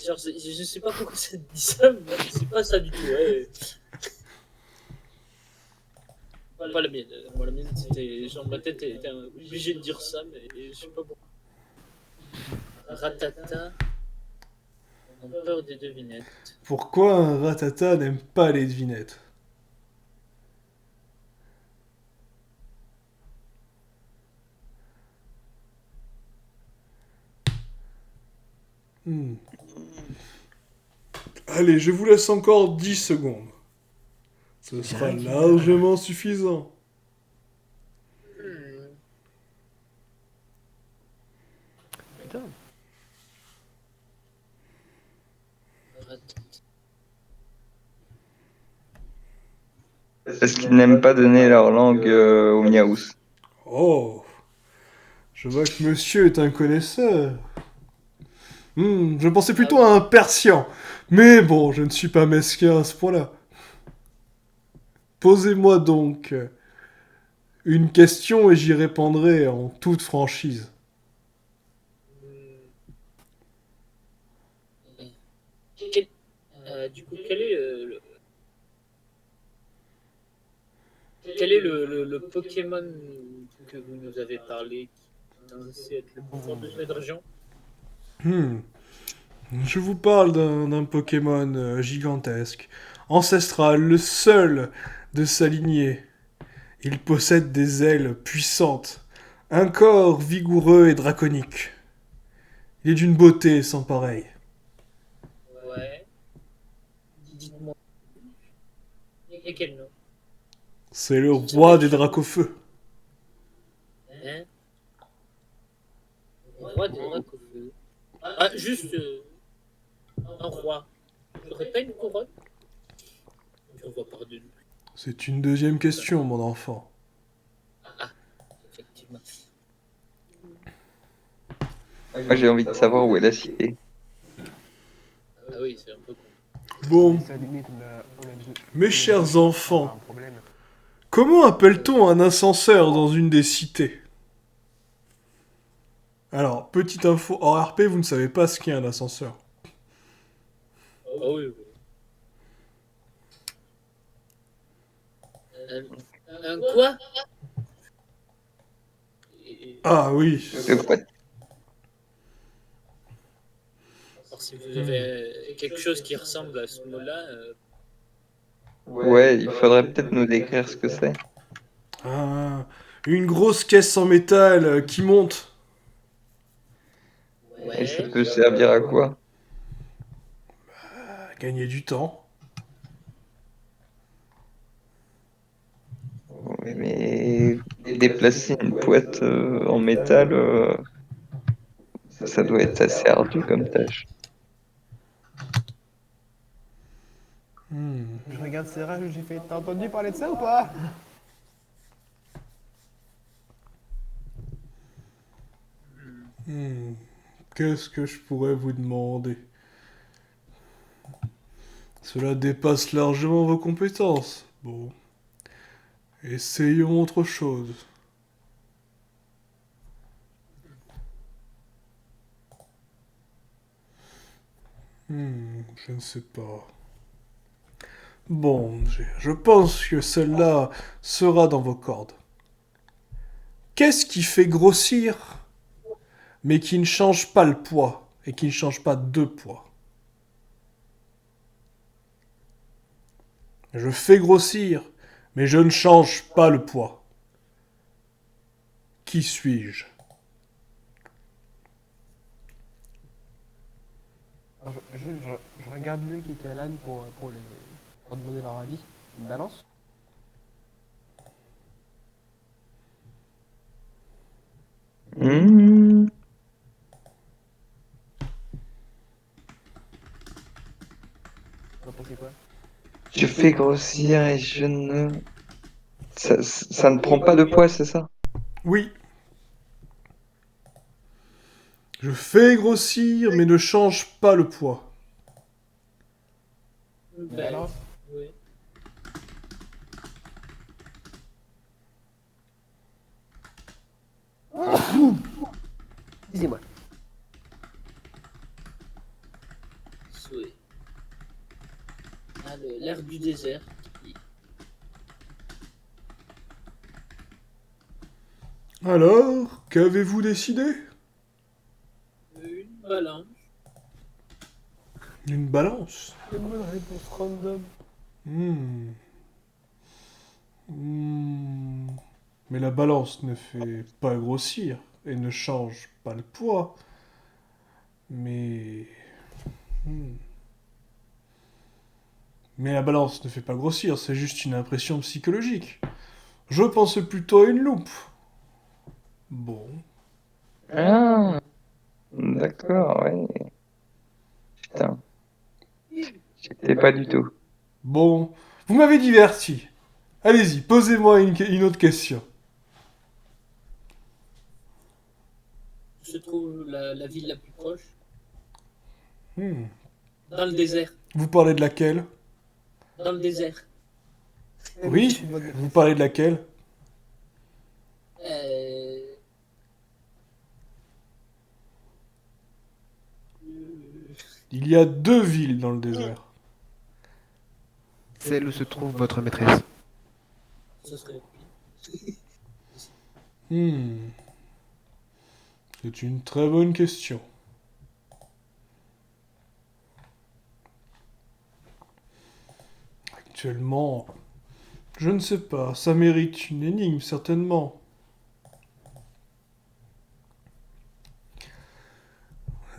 Genre, je sais pas pourquoi ça dit ça, mais c'est pas ça du tout. Ouais. Pas la mienne. Moi, la mienne, c'était. Genre, ma tête était obligée de dire ça, mais je sais pas pourquoi. Ratata. On a peur des devinettes. Pourquoi un ratata n'aime pas les devinettes? Hmm. Allez, je vous laisse encore 10 secondes. Ce sera largement suffisant. Putain. Parce qu'ils n'aiment pas donner leur langue aux miaous. Oh, je vois que monsieur est un connaisseur. Je pensais plutôt à un Persien. Mais bon, je ne suis pas mesquin à ce point-là. Posez-moi donc une question et j'y répondrai en toute franchise. Du coup, quel est le Pokémon que vous nous avez parlé qui est censé être le plus fort de cette région? Hmm. Je vous parle d'un Pokémon gigantesque, ancestral, le seul de sa lignée. Il possède des ailes puissantes, un corps vigoureux et draconique. Il est d'une beauté sans pareille. Ouais. Dites-moi. Et quel nom? C'est le roi des Dracofeux. Hein? Roi des Dracofeux. Ah, juste un roi. Il n'aurait pas une couronne? On voit par-dessus. C'est une deuxième question, mon enfant. Effectivement. Moi, j'ai envie de savoir où est la cité. Ah oui, c'est un peu con. Bon, À la limite, on a mes chers enfants, un problème. comment appelle-t-on un ascenseur dans une des cités? Alors, petite info, en RP, vous ne savez pas ce qu'est un ascenseur. Ah oui, oui. Un quoi? Ah oui, Alors, si vous avez quelque chose qui ressemble à ce mot-là, Ouais, il faudrait peut-être nous décrire ce que c'est. ah, une grosse caisse en métal qui monte. Et ça ouais. peut servir à quoi? À gagner du temps. Ouais, mais déplacer une boîte en métal, ça doit être assez ardu comme tâche. Hmm. Je regarde Serra, j'ai fait. T'as entendu parler de ça ou pas? Qu'est-ce que je pourrais vous demander? Cela dépasse largement vos compétences. Bon, essayons autre chose. Je ne sais pas. Bon, je pense que celle-là sera dans vos cordes. Qu'est-ce qui fait grossir, mais qui ne change pas le poids, et qui ne change pas de poids? Je fais grossir, mais je ne change pas le poids. Qui suis-je? Alors, je regarde mieux qui était Alan pour demander leur avis. Une balance? Hmm, Vous en pensez quoi? je fais grossir et je ne... ça ne prend pas de poids, c'est ça? Oui. Je fais grossir, mais ne change pas le poids. Une Ben, balance? oui. Dis-moi. Souhait. Ah, l'air du désert. Alors, qu'avez-vous décidé? Une balance. Une balance. Une bonne réponse random. Hmm. Hmm. Mais la balance ne fait pas grossir et ne change pas le poids. Mais... Hmm. Mais la balance ne fait pas grossir, c'est juste une impression psychologique. Je pense plutôt à une loupe. Bon. Ah, d'accord, ouais. Putain, j'étais pas du tout. Bon. Vous m'avez diverti. Allez-y, posez-moi une autre question. Où se trouve la ville la plus proche? Hmm. Dans le désert. Vous parlez de laquelle? Dans le désert. Oui, vous parlez de laquelle? Euh... Il y a 2 villes dans le désert. Celle où se trouve votre maîtresse. Ce serait... Hmm. C'est une très bonne question. Actuellement, je ne sais pas, ça mérite une énigme certainement.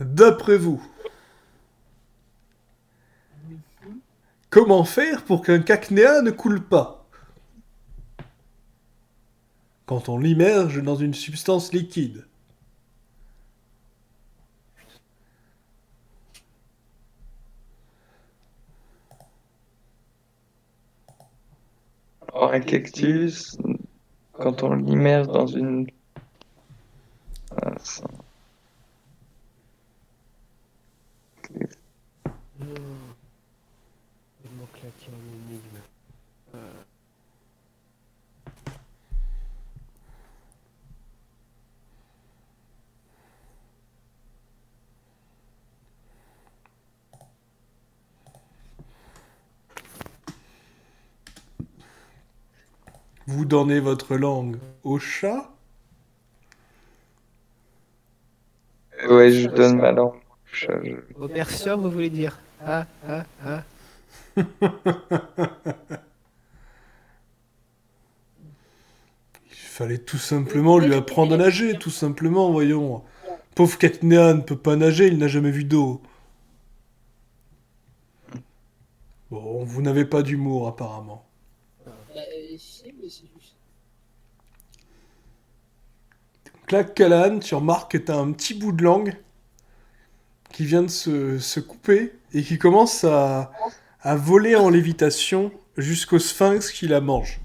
D'après vous, comment faire pour qu'un cacnéa ne coule pas quand on l'immerge dans une substance liquide? Or, un cactus, quand on l'immerge dans une... ah, Il manque claqué en énigme. Vous donnez votre langue au chat? ouais, je donne ma langue. Au persian, vous voulez dire? Ah, ah, ah. Il fallait tout simplement lui apprendre à nager, tout simplement, voyons. Pauvre cacnéa ne peut pas nager, il n'a jamais vu d'eau. Bon, vous n'avez pas d'humour apparemment. si, mais c'est juste... Clac Callahan, tu remarques que t'as un petit bout de langue qui vient de se couper et qui commence à voler en lévitation jusqu'au sphinx qui la mange.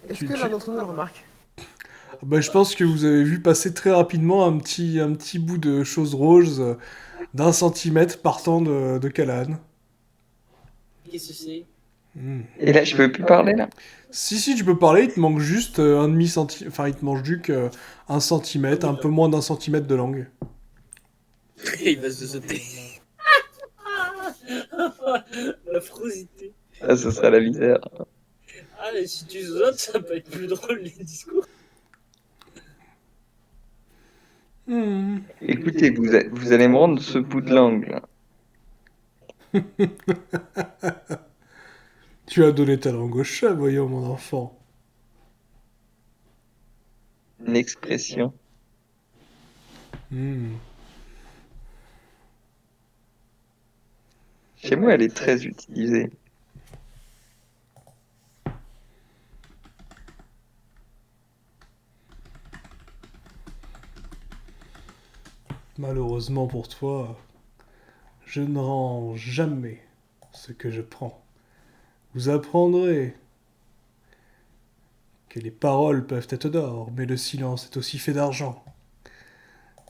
Est-ce Tu- que tu- l'un d'entre nous le remarque? Bah, je pense que vous avez vu passer très rapidement un petit bout de chose rose d'un centimètre partant de Callahan. Qu'est-ce que c'est? Hmm. Et là, je peux plus parler, là? Si, tu peux parler, il te manque juste un demi-centimètre, enfin il te manque juste un centimètre, un peu moins d'un centimètre de langue. Il va se sauter. La frosité. Ah, ce sera la misère. Ah, et si tu sautes, ça peut être plus drôle les discours. Hmm. Écoutez, vous allez me rendre ce bout de langue, là. Tu as donné ta langue au chat, voyons, mon enfant. Une expression. Hmm. Chez moi, elle est très utilisée. Malheureusement pour toi, je ne rends jamais ce que je prends. Vous apprendrez que les paroles peuvent être d'or, mais le silence est aussi fait d'argent.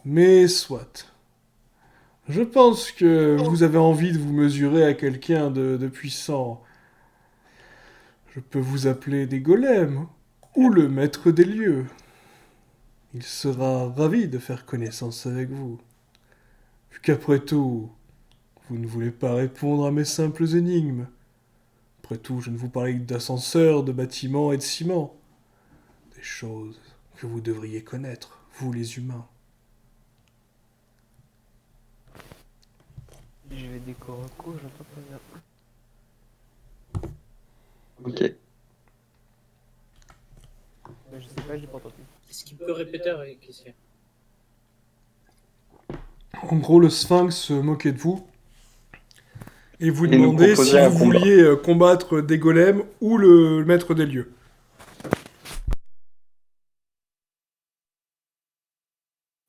Mais soit. Je pense que vous avez envie de vous mesurer à quelqu'un de puissant. Je peux vous appeler des golems, ou le maître des lieux. Il sera ravi de faire connaissance avec vous. Vu qu'après tout, vous ne voulez pas répondre à mes simples énigmes. Après tout, je ne vous parlais que d'ascenseurs, de bâtiments et de ciment. Des choses que vous devriez connaître, vous les humains. Je vais décorer un coup, j'entends pas bien. Ok. Je sais pas, j'ai pas entendu. Est-ce qu'il peut répéter la question? En gros, le sphinx se moquait de vous et vous Et nous demandait si proposait un vous combat. vouliez combattre des golems ou le maître des lieux.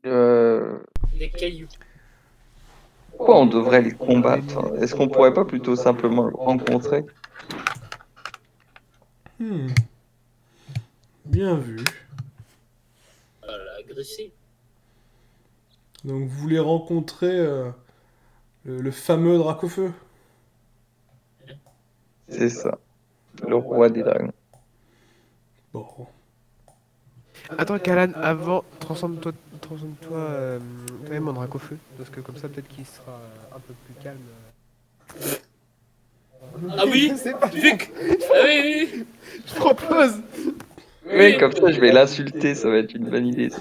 Euh, Des cailloux. Pourquoi on devrait le combattre? Est-ce qu'on pourrait pas plutôt simplement le rencontrer? Hmm, bien vu. Voilà, agressif. Donc vous voulez rencontrer le fameux Dracofeu. C'est ça. Le roi des dragons. Bon. Attends, Kalan, avant, transforme-toi quand même en dracofeu, parce que comme ça, peut-être qu'il sera un peu plus calme. Ah oui, Je sais pas, Vic. Ah oui, oui, je propose. Oui, comme ça, je vais l'insulter. Ça va être une bonne idée, ça.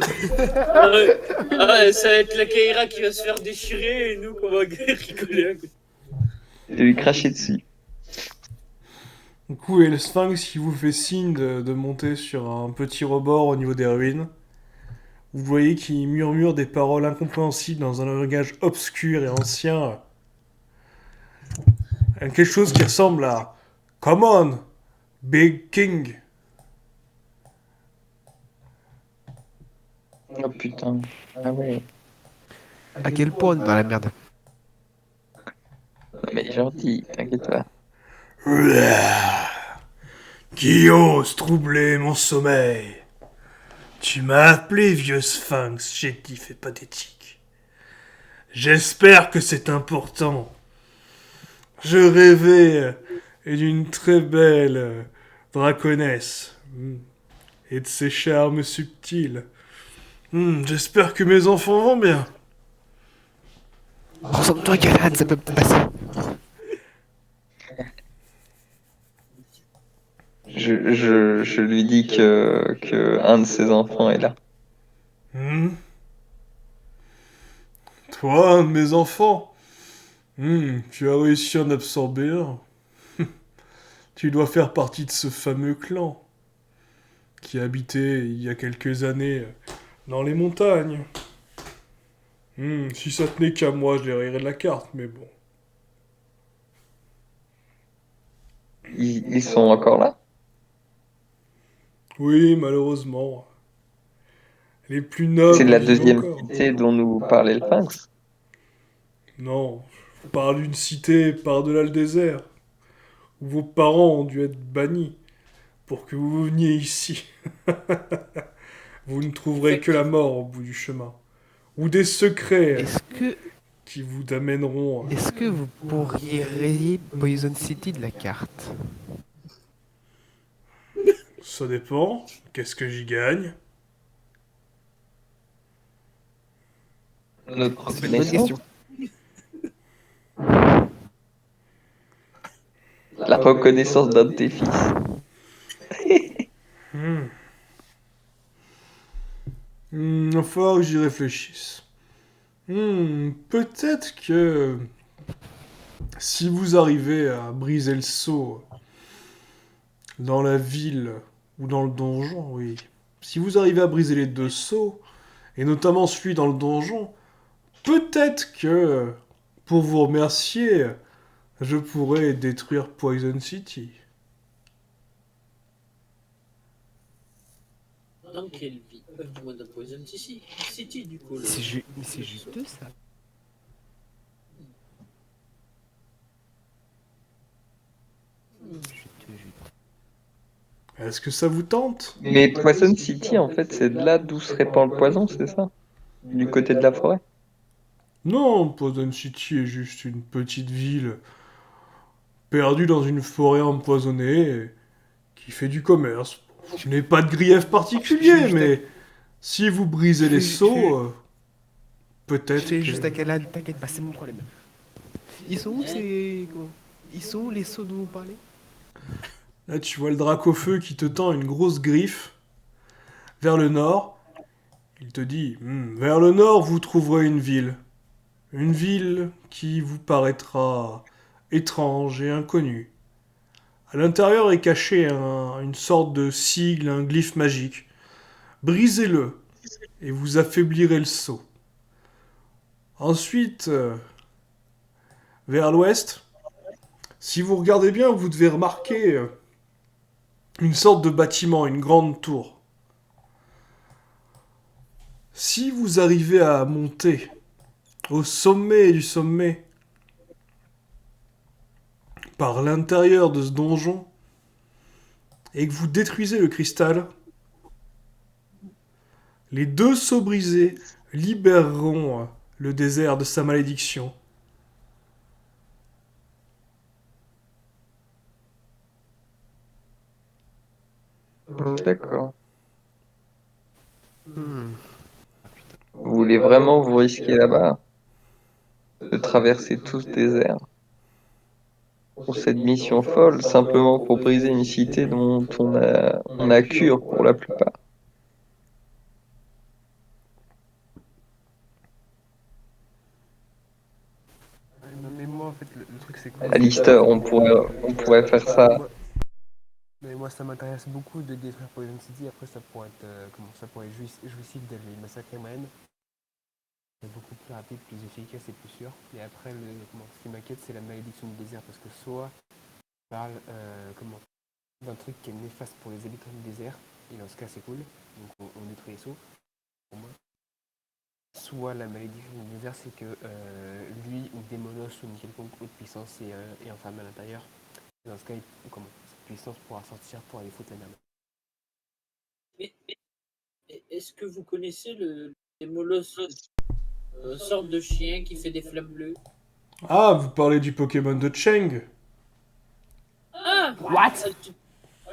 Ah ouais. Ah ouais, ça va être la Kaira qui va se faire déchirer et nous qu'on va rigoler à côté. Je vais lui cracher dessus. Du coup, et le sphinx qui vous fait signe de monter sur un petit rebord au niveau des ruines. Vous voyez qu'il murmure des paroles incompréhensibles dans un langage obscur et ancien. Quelque chose qui ressemble à Come on, Big King. Oh putain. Ah ouais. À quel point on est dans la merde? Non, mais gentil, t'inquiète pas. Qui ose troubler mon sommeil? Tu m'as appelé, vieux sphinx chétif et pathétique. J'espère que c'est important. Je rêvais d'une très belle draconesse et de ses charmes subtils. J'espère que mes enfants vont bien. Transforme-toi, Kalan, ça peut passer. Je lui dis que un de ses enfants est là. Hmm. Toi, un de mes enfants, tu as réussi à en absorber un. Tu dois faire partie de ce fameux clan qui habitait il y a quelques années dans les montagnes. Si ça tenait qu'à moi, je déraillerais de la carte, mais bon. Ils sont encore là? Oui, malheureusement. Les plus C'est nobles la vivent deuxième encore. cité dont nous parlait le Sphinx. Non, je parle d'une cité par-delà le désert, où vos parents ont dû être bannis pour que vous veniez ici. Vous ne trouverez que la mort au bout du chemin. Ou des secrets Est-ce que, qui vous amèneront. est-ce que vous pourriez rayer Poison City de la carte? Ça dépend. Qu'est-ce que j'y gagne? Notre C'est une bonne reconnaissance. question. La reconnaissance d'un de tes fils. Hmm. Il va falloir que j'y réfléchisse. Peut-être que Si vous arrivez à briser le sceau dans la ville ou dans le donjon, oui. Si vous arrivez à briser les deux sceaux, et notamment celui dans le donjon, peut-être que, pour vous remercier, je pourrais détruire Poison City. Dans quelle vie du moins dans Poison City, City du coup. Mais c'est juteux ça. Juteux, juteux. Est-ce que ça vous tente? Mais Poison City, en fait, c'est de là d'où se répand le poison, c'est ça? Du côté de la forêt? Non, Poison City est juste une petite ville perdue dans une forêt empoisonnée qui fait du commerce. Je n'ai pas de grief particulier, mais si vous brisez les sceaux, Je peut-être fais que... juste à Calan, t'inquiète pas, c'est mon problème. Ils sont où ces. Comment Ils sont où les sauts dont vous parlez? Là, tu vois le Dracofeu qui te tend une grosse griffe vers le nord. Il te dit, vers le nord, vous trouverez une ville. Une ville qui vous paraîtra étrange et inconnue. À l'intérieur est caché une sorte de sigle, un glyphe magique. Brisez-le et vous affaiblirez le sceau. Ensuite, vers l'ouest, si vous regardez bien, vous devez remarquer une sorte de bâtiment, une grande tour. Si vous arrivez à monter au sommet du sommet, par l'intérieur de ce donjon, et que vous détruisez le cristal, les deux sceaux brisés libéreront le désert de sa malédiction. D'accord. Hmm. Vous voulez vraiment vous risquer là-bas de traverser tout ce désert pour cette mission folle, simplement pour briser une cité dont on a cure pour la plupart. Non, mais moi en fait le truc c'est que Alistair, on pourrait faire ça. moi ça m'intéresse beaucoup de détruire Poison City. Après ça pourrait être ça pourrait être jouissif de les massacrer moi-même. C'est beaucoup plus rapide, plus efficace et plus sûr. Et après ce qui m'inquiète c'est la malédiction du désert parce que soit on parle d'un truc qui est néfaste pour les habitants du désert et dans ce cas c'est cool. Donc on détruit les sauts pour moi. Soit la malédiction du désert, c'est que lui ou Démonos ou une quelconque autre puissance est enfermé à l'intérieur. Et dans ce cas, cette puissance pourra sortir pour aller foutre la merde. Mais est-ce que vous connaissez les molosses, sorte de chien qui fait des flammes bleues? Ah, vous parlez du Pokémon de Cheng. Ah, What?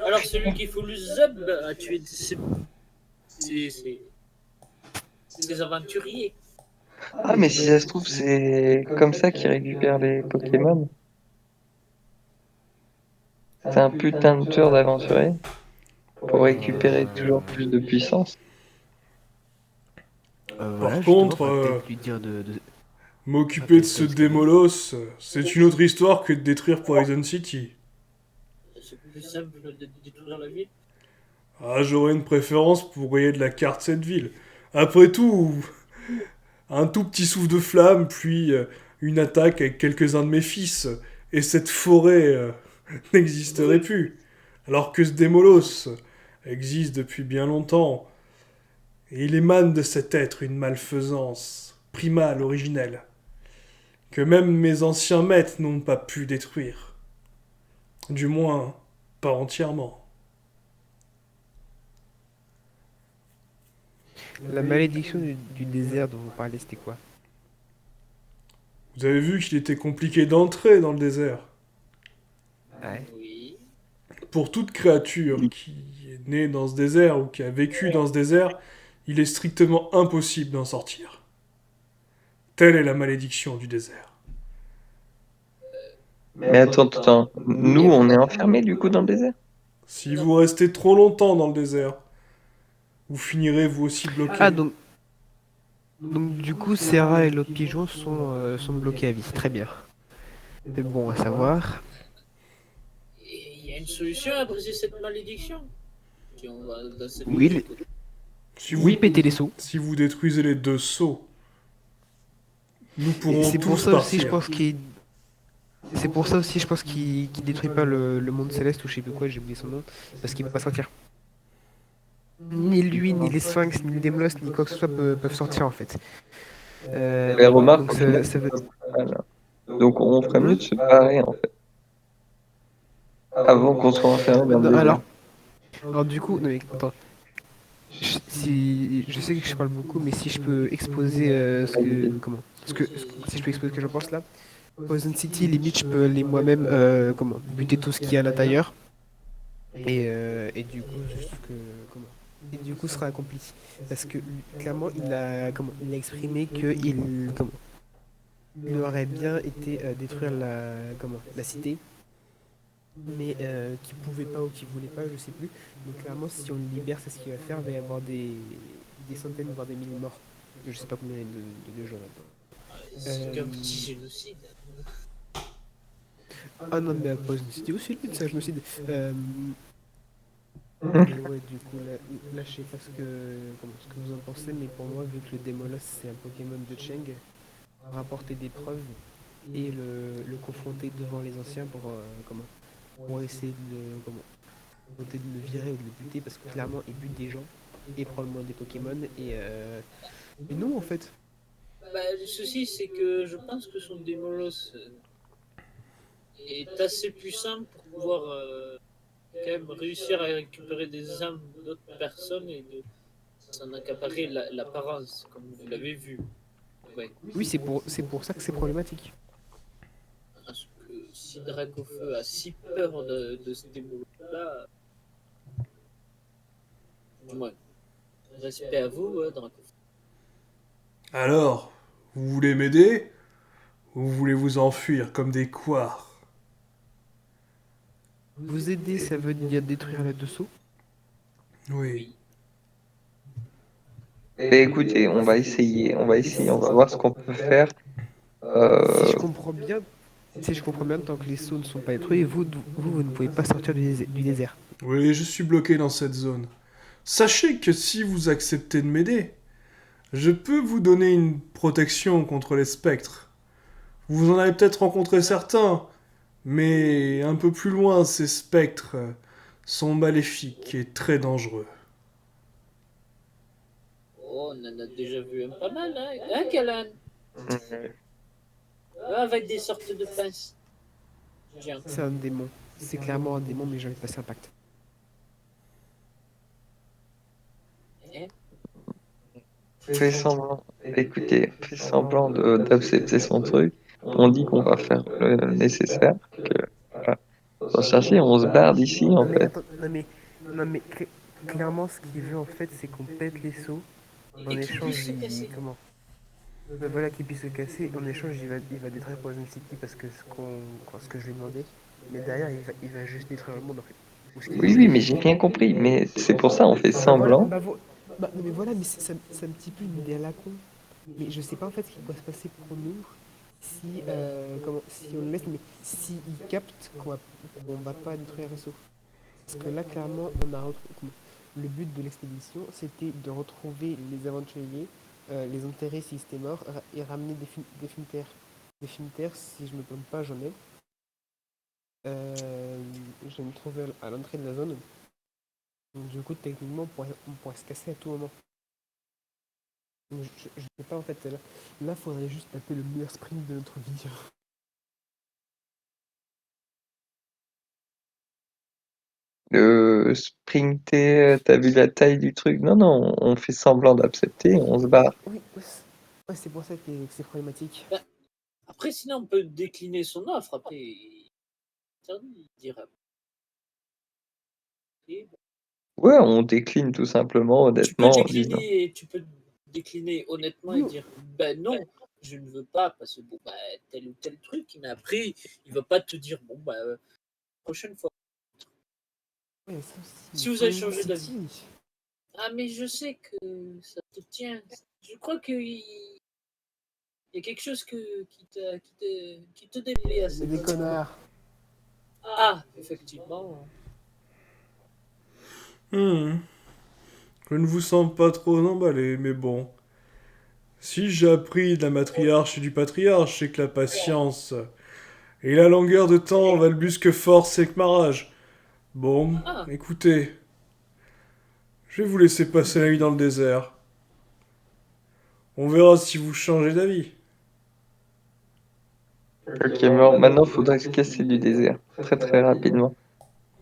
Alors celui qui fout le zub a tué des aventuriers. Ah, mais si ça se trouve, c'est comme ça qu'ils récupèrent les Pokémon. C'est un putain de tueur d'aventuriers pour récupérer toujours plus de puissance. Par contre, lui dire m'occuper de ce Démolos, c'est une autre histoire que de détruire Poison City. C'est plus simple de détruire la ville. Ah, j'aurais une préférence pour rayer de la carte cette ville. Après tout, un tout petit souffle de flamme, puis une attaque avec quelques-uns de mes fils, et cette forêt n'existerait plus. Alors que ce Démolos existe depuis bien longtemps, et il émane de cet être une malfaisance primale, originelle, que même mes anciens maîtres n'ont pas pu détruire. Du moins, pas entièrement. La malédiction du désert dont vous parlez, c'était quoi? Vous avez vu qu'il était compliqué d'entrer dans le désert. Ouais. Oui. Pour toute créature qui est née dans ce désert ou qui a vécu dans ce désert, il est strictement impossible d'en sortir. Telle est la malédiction du désert. Mais attends, nous on est enfermés du coup dans le désert? Si vous restez trop longtemps dans le désert, vous finirez vous aussi bloqué. Ah donc du coup Serra et l'autre pigeon sont bloqués à vie. Très bien. C'est bon à savoir. Et il y a une solution à briser cette malédiction. Si on va dans cette Oui, logique. Si oui, vous, péter les seaux. si vous détruisez les 2 sceaux, nous Et pourrons c'est pour tous ça aussi, je partir. pense qu'il. C'est pour ça aussi, je pense qu'il détruit pas le monde céleste ou je sais plus quoi, j'ai oublié son nom, parce qu'il peut pas sortir. Ni lui, ni les Sphinx, ni Deimos, ni quoi que ce soit peuvent sortir en fait. Mais remarque, Donc au final, ça veut. voilà. Donc on ferait mieux Hmm. de se barrer en fait, avant qu'on soit enfermé dans Non, le désert. alors du coup, non mais attends, si je sais que je parle beaucoup, mais si je peux exposer si je peux exposer ce que je pense là, Poison City, limite, je peux aller moi-même buter tout ce qu'il y a à l'intérieur et du coup juste que comment et du coup sera accompli parce que clairement il a exprimé que il aurait bien été détruire la cité mais qui pouvait pas ou qui voulait pas, je sais plus. Donc clairement, si on le libère, c'est ce qu'il va faire. Il va y avoir des centaines, voire des milliers de morts. Je sais pas combien de gens là-dedans. C'est qu'un petit génocide. Ah non, mais à pause, c'était aussi lui de ça, génocide. Mais ouais, du coup, là, je sais pas ce que vous en pensez, mais pour moi, vu que le Démolos, c'est un Pokémon de Cheng, rapporter des preuves et le confronter devant les anciens pour essayer tenter de le virer ou de le buter parce que clairement il bute des gens et probablement des Pokémon et non en fait. Bah, le souci, c'est que je pense que son Démolos est assez puissant pour pouvoir quand même réussir à récupérer des âmes d'autres personnes et de s'en accaparer l'apparence, comme vous l'avez vu. Ouais. Oui, c'est pour ça que c'est problématique. Parce que si Dracofeu a si peur de ce Démolos-là, ouais. Respect à vous, Dracofeu. Alors, vous voulez m'aider ou vous voulez vous enfuir comme des couards? Vous aider, ça veut dire détruire la dessous. Oui. Oui. Mais écoutez, on va voir ce qu'on peut faire. Si Euh, je comprends bien, si je comprends bien, tant que les sauts ne sont pas détruits, vous ne pouvez pas sortir du désert. Oui, je suis bloqué dans cette zone. Sachez que si vous acceptez de m'aider, je peux vous donner une protection contre les spectres. Vous en avez peut-être rencontré certains, mais un peu plus loin, ces spectres sont maléfiques et très dangereux. Oh, on en a déjà vu un pas mal, hein, Kalan? Avec des sortes de pinces. Tiens. C'est un démon. C'est clairement un démon, mais j'ai envie de passer un pacte. Hein. Fais semblant, écoutez, fais semblant d'accepter son truc. On dit qu'on va faire le nécessaire, que voilà, on va chercher, on se barre d'ici en Non mais fait. attends, clairement, ce qu'il veut en fait, c'est qu'on pète les seaux. En Et qui échange, puisse se casser. voilà, qu'il puisse se casser. En échange, il va détruire Poison City parce que ce que je lui ai demandé. Mais derrière, il va juste détruire le monde en fait. Ou ce qu'il Oui, veut. oui, mais j'ai bien compris. Mais c'est pour ça on fait semblant. Non, mais voilà, mais c'est un petit peu une idée à la con. Mais je sais pas en fait ce qui va se passer pour nous si on le laisse, mais s'il capte qu'on va pas détruire un vaisseau. Parce que là, clairement, le but de l'expédition, c'était de retrouver les aventuriers, les enterrer s'ils étaient morts, et ramener des Finterres. Des Finterres, si je me trompe pas, j'en ai. Je vais me trouver à l'entrée de la zone. Donc, du coup, techniquement, on pourrait se casser à tout moment. Donc, je sais pas en fait. Là, faudrait juste taper le meilleur sprint de notre vie. Sprinter, t'as vu la taille du truc? Non, non, on fait semblant d'accepter, on se barre. Oui, ouais, c'est pour ça que c'est problématique. Bah, après, sinon, on peut décliner son offre. Après, il dira. Et Ouais, on décline tout simplement, honnêtement, en disant. tu peux décliner honnêtement et Oui, dire ben non, je ne veux pas parce que bon bah tel ou tel truc il m'a appris, il va pas te dire bon bah prochaine fois. ouais, ça aussi. Si Mais vous avez Poison changé d'avis. City. Ah mais je sais que ça te tient. Je crois que y a quelque chose qui te déplaît à C'est cette des fois. connards. Ah, effectivement. Hmm. Je ne vous sens pas trop emballé, mais bon. Si j'ai appris de la matriarche et du patriarche, c'est que la patience et la longueur de temps valent plus que force et que marage. Bon, Ah, écoutez, je vais vous laisser passer la nuit dans le désert. On verra si vous changez d'avis. Ok, maintenant, il faudrait se casser du désert. Très, très rapidement.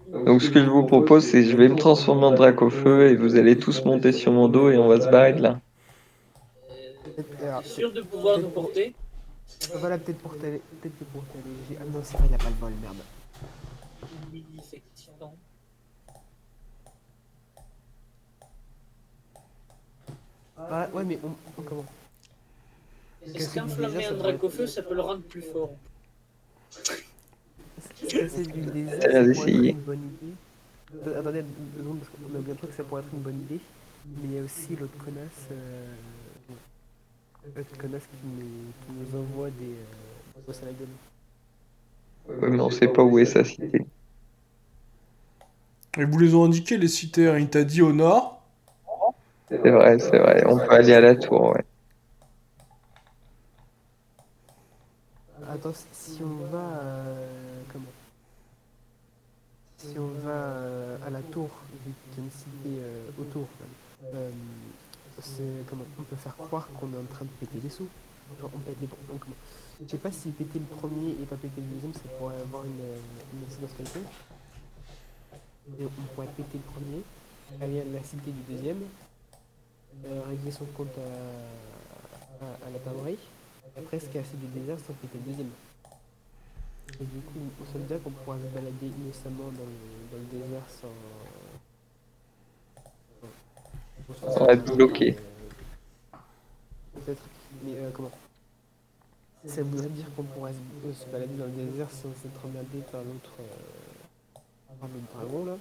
Donc, ce que je vous propose, c'est je vais me transformer en drac au feu et vous allez tous monter sur mon dos et on va se barrer de là. Alors, t'es sûr de pouvoir nous peut-être pour... porter? Voilà, peut-être que pour t'alléger. Ah non, c'est vrai, il a pas le vol, merde. Oui, effectivement. Ah, ouais, mais comment? Est-ce Casser du qu'enflammer désert, un ça pourrait drac au être... feu, ça peut le rendre plus fort? Casser du désert, T'as ça pourrait être d'essayer. une bonne idée. Attendez, 2 secondes, parce qu'on a bien trop que ça pourrait être une bonne idée. Mais il y a aussi l'autre connasse qui nous envoie des bosses à la gueule. Oui, mais on sait pas où est sa cité. Et vous les ont indiqué, les cités, hein. Il t'a dit au nord. C'est vrai, c'est vrai. On peut aller à la tour, ouais. Attends, si on va... comment? Si on va à la tour, vu qu'il y a une cité autour, comment? On peut faire croire qu'on est en train de péter des sous. Genre, on pète les... comment? Je sais pas si péter le premier et pas péter le deuxième, ça pourrait avoir une incidence quelconque. Et on pourrait péter le premier, aller à la cité du deuxième, régler son compte à la pavarie, après se casser du désert sans péter le deuxième. Et du coup, on se dit qu'on pourra se balader innocemment dans le désert sans se On faire va être remarquer. bloqué. Peut-être. Mais comment? Ça voudrait dire qu'on pourrait se balader dans le désert sans s'être emmerdé par l'autre dragon là.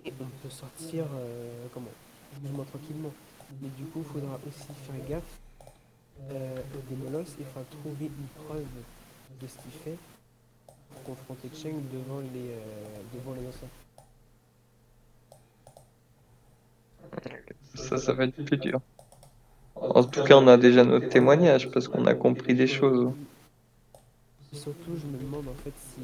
Et on peut sortir comment? Plus ou moins tranquillement. Mais du coup, il faudra aussi faire gaffe des molosses. Il faudra trouver une preuve de ce qu'il fait pour confronter Cheng devant les anciens. Ça va être plus dur. En tout cas, on a déjà notre témoignage parce qu'on a compris des choses. Et surtout, je me demande en fait si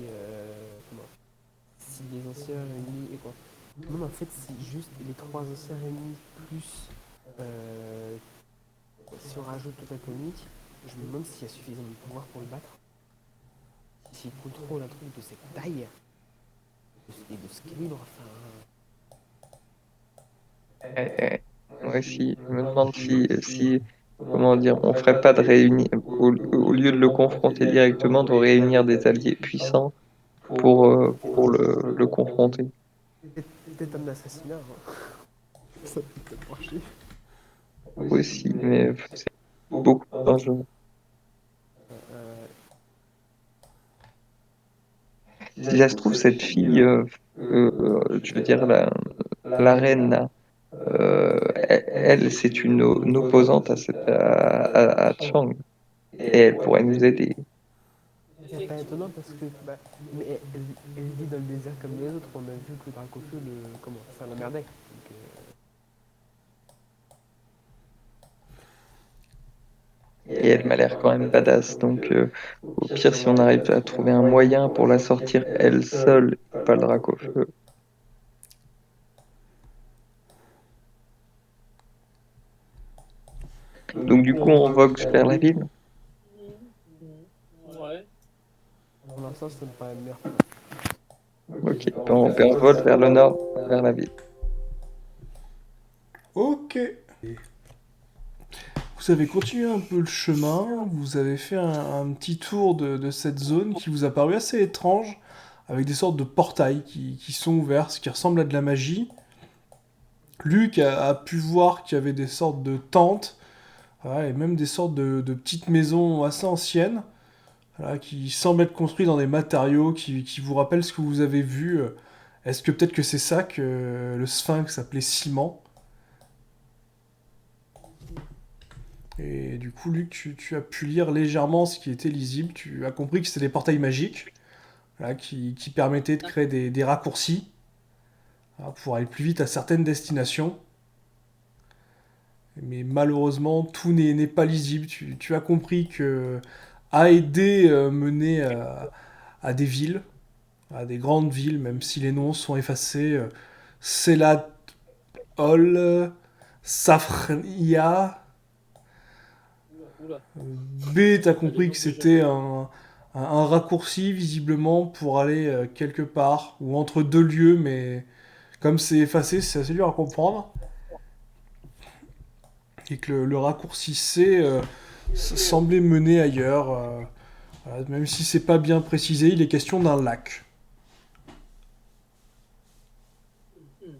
les anciens réunis et quoi. Je me demande en fait si juste les 3 anciens réunis plus euh, si on rajoute tout atomique, je me demande s'il y a suffisamment de pouvoir pour le battre. S'il contrôle un truc de cette taille et de ce calibre, Ouais, si, je me demande si, comment dire, on ferait pas de réunir, au lieu de le confronter directement, de réunir des alliés puissants pour le confronter. peut-être un assassinat. Hein. Ça peut peut-être marcher. Aussi, mais c'est beaucoup plus dangereux. Euh, Si ça se trouve, cette fille, je veux dire, la reine, là, elle, c'est une opposante à Chang. Et elle pourrait nous aider. c'est pas étonnant parce que bah, mais elle vit dans le désert comme les autres. On a vu que Dracofeu comment ça l'emmerdait. Donc, Et elle m'a l'air quand même badass. Donc, au pire, si on arrive à trouver un moyen pour la sortir elle seule, et pas le drac au feu. Donc, du coup, on vogue vers la ville. Ouais. pour l'instant, ça me paraît meilleur. Ok, on vole vers le nord, vers la ville. Ok. Vous avez continué un peu le chemin, vous avez fait un petit tour de cette zone qui vous a paru assez étrange, avec des sortes de portails qui sont ouverts, ce qui ressemble à de la magie. Luc a pu voir qu'il y avait des sortes de tentes, voilà, et même des sortes de petites maisons assez anciennes, voilà, qui semblent être construites dans des matériaux qui vous rappellent ce que vous avez vu. Est-ce que peut-être que c'est ça que le sphinx s'appelait ciment? Et du coup, Luc, tu as pu lire légèrement ce qui était lisible. Tu as compris que c'était des portails magiques, là, qui permettaient de créer des raccourcis, hein, pour aller plus vite à certaines destinations. Mais malheureusement, tout n'est pas lisible. Tu as compris que A et D menaient à des villes, à des grandes villes, même si les noms sont effacés. Selat Hol, Safria. Oula. B, t'as Ah, des compris noms que que j'ai c'était jamais. un raccourci visiblement pour aller quelque part, ou entre deux lieux, mais comme c'est effacé, c'est assez dur à comprendre. Et que le raccourci C semblait mener ailleurs. Voilà, même si c'est pas bien précisé, il est question d'un lac. Hmm.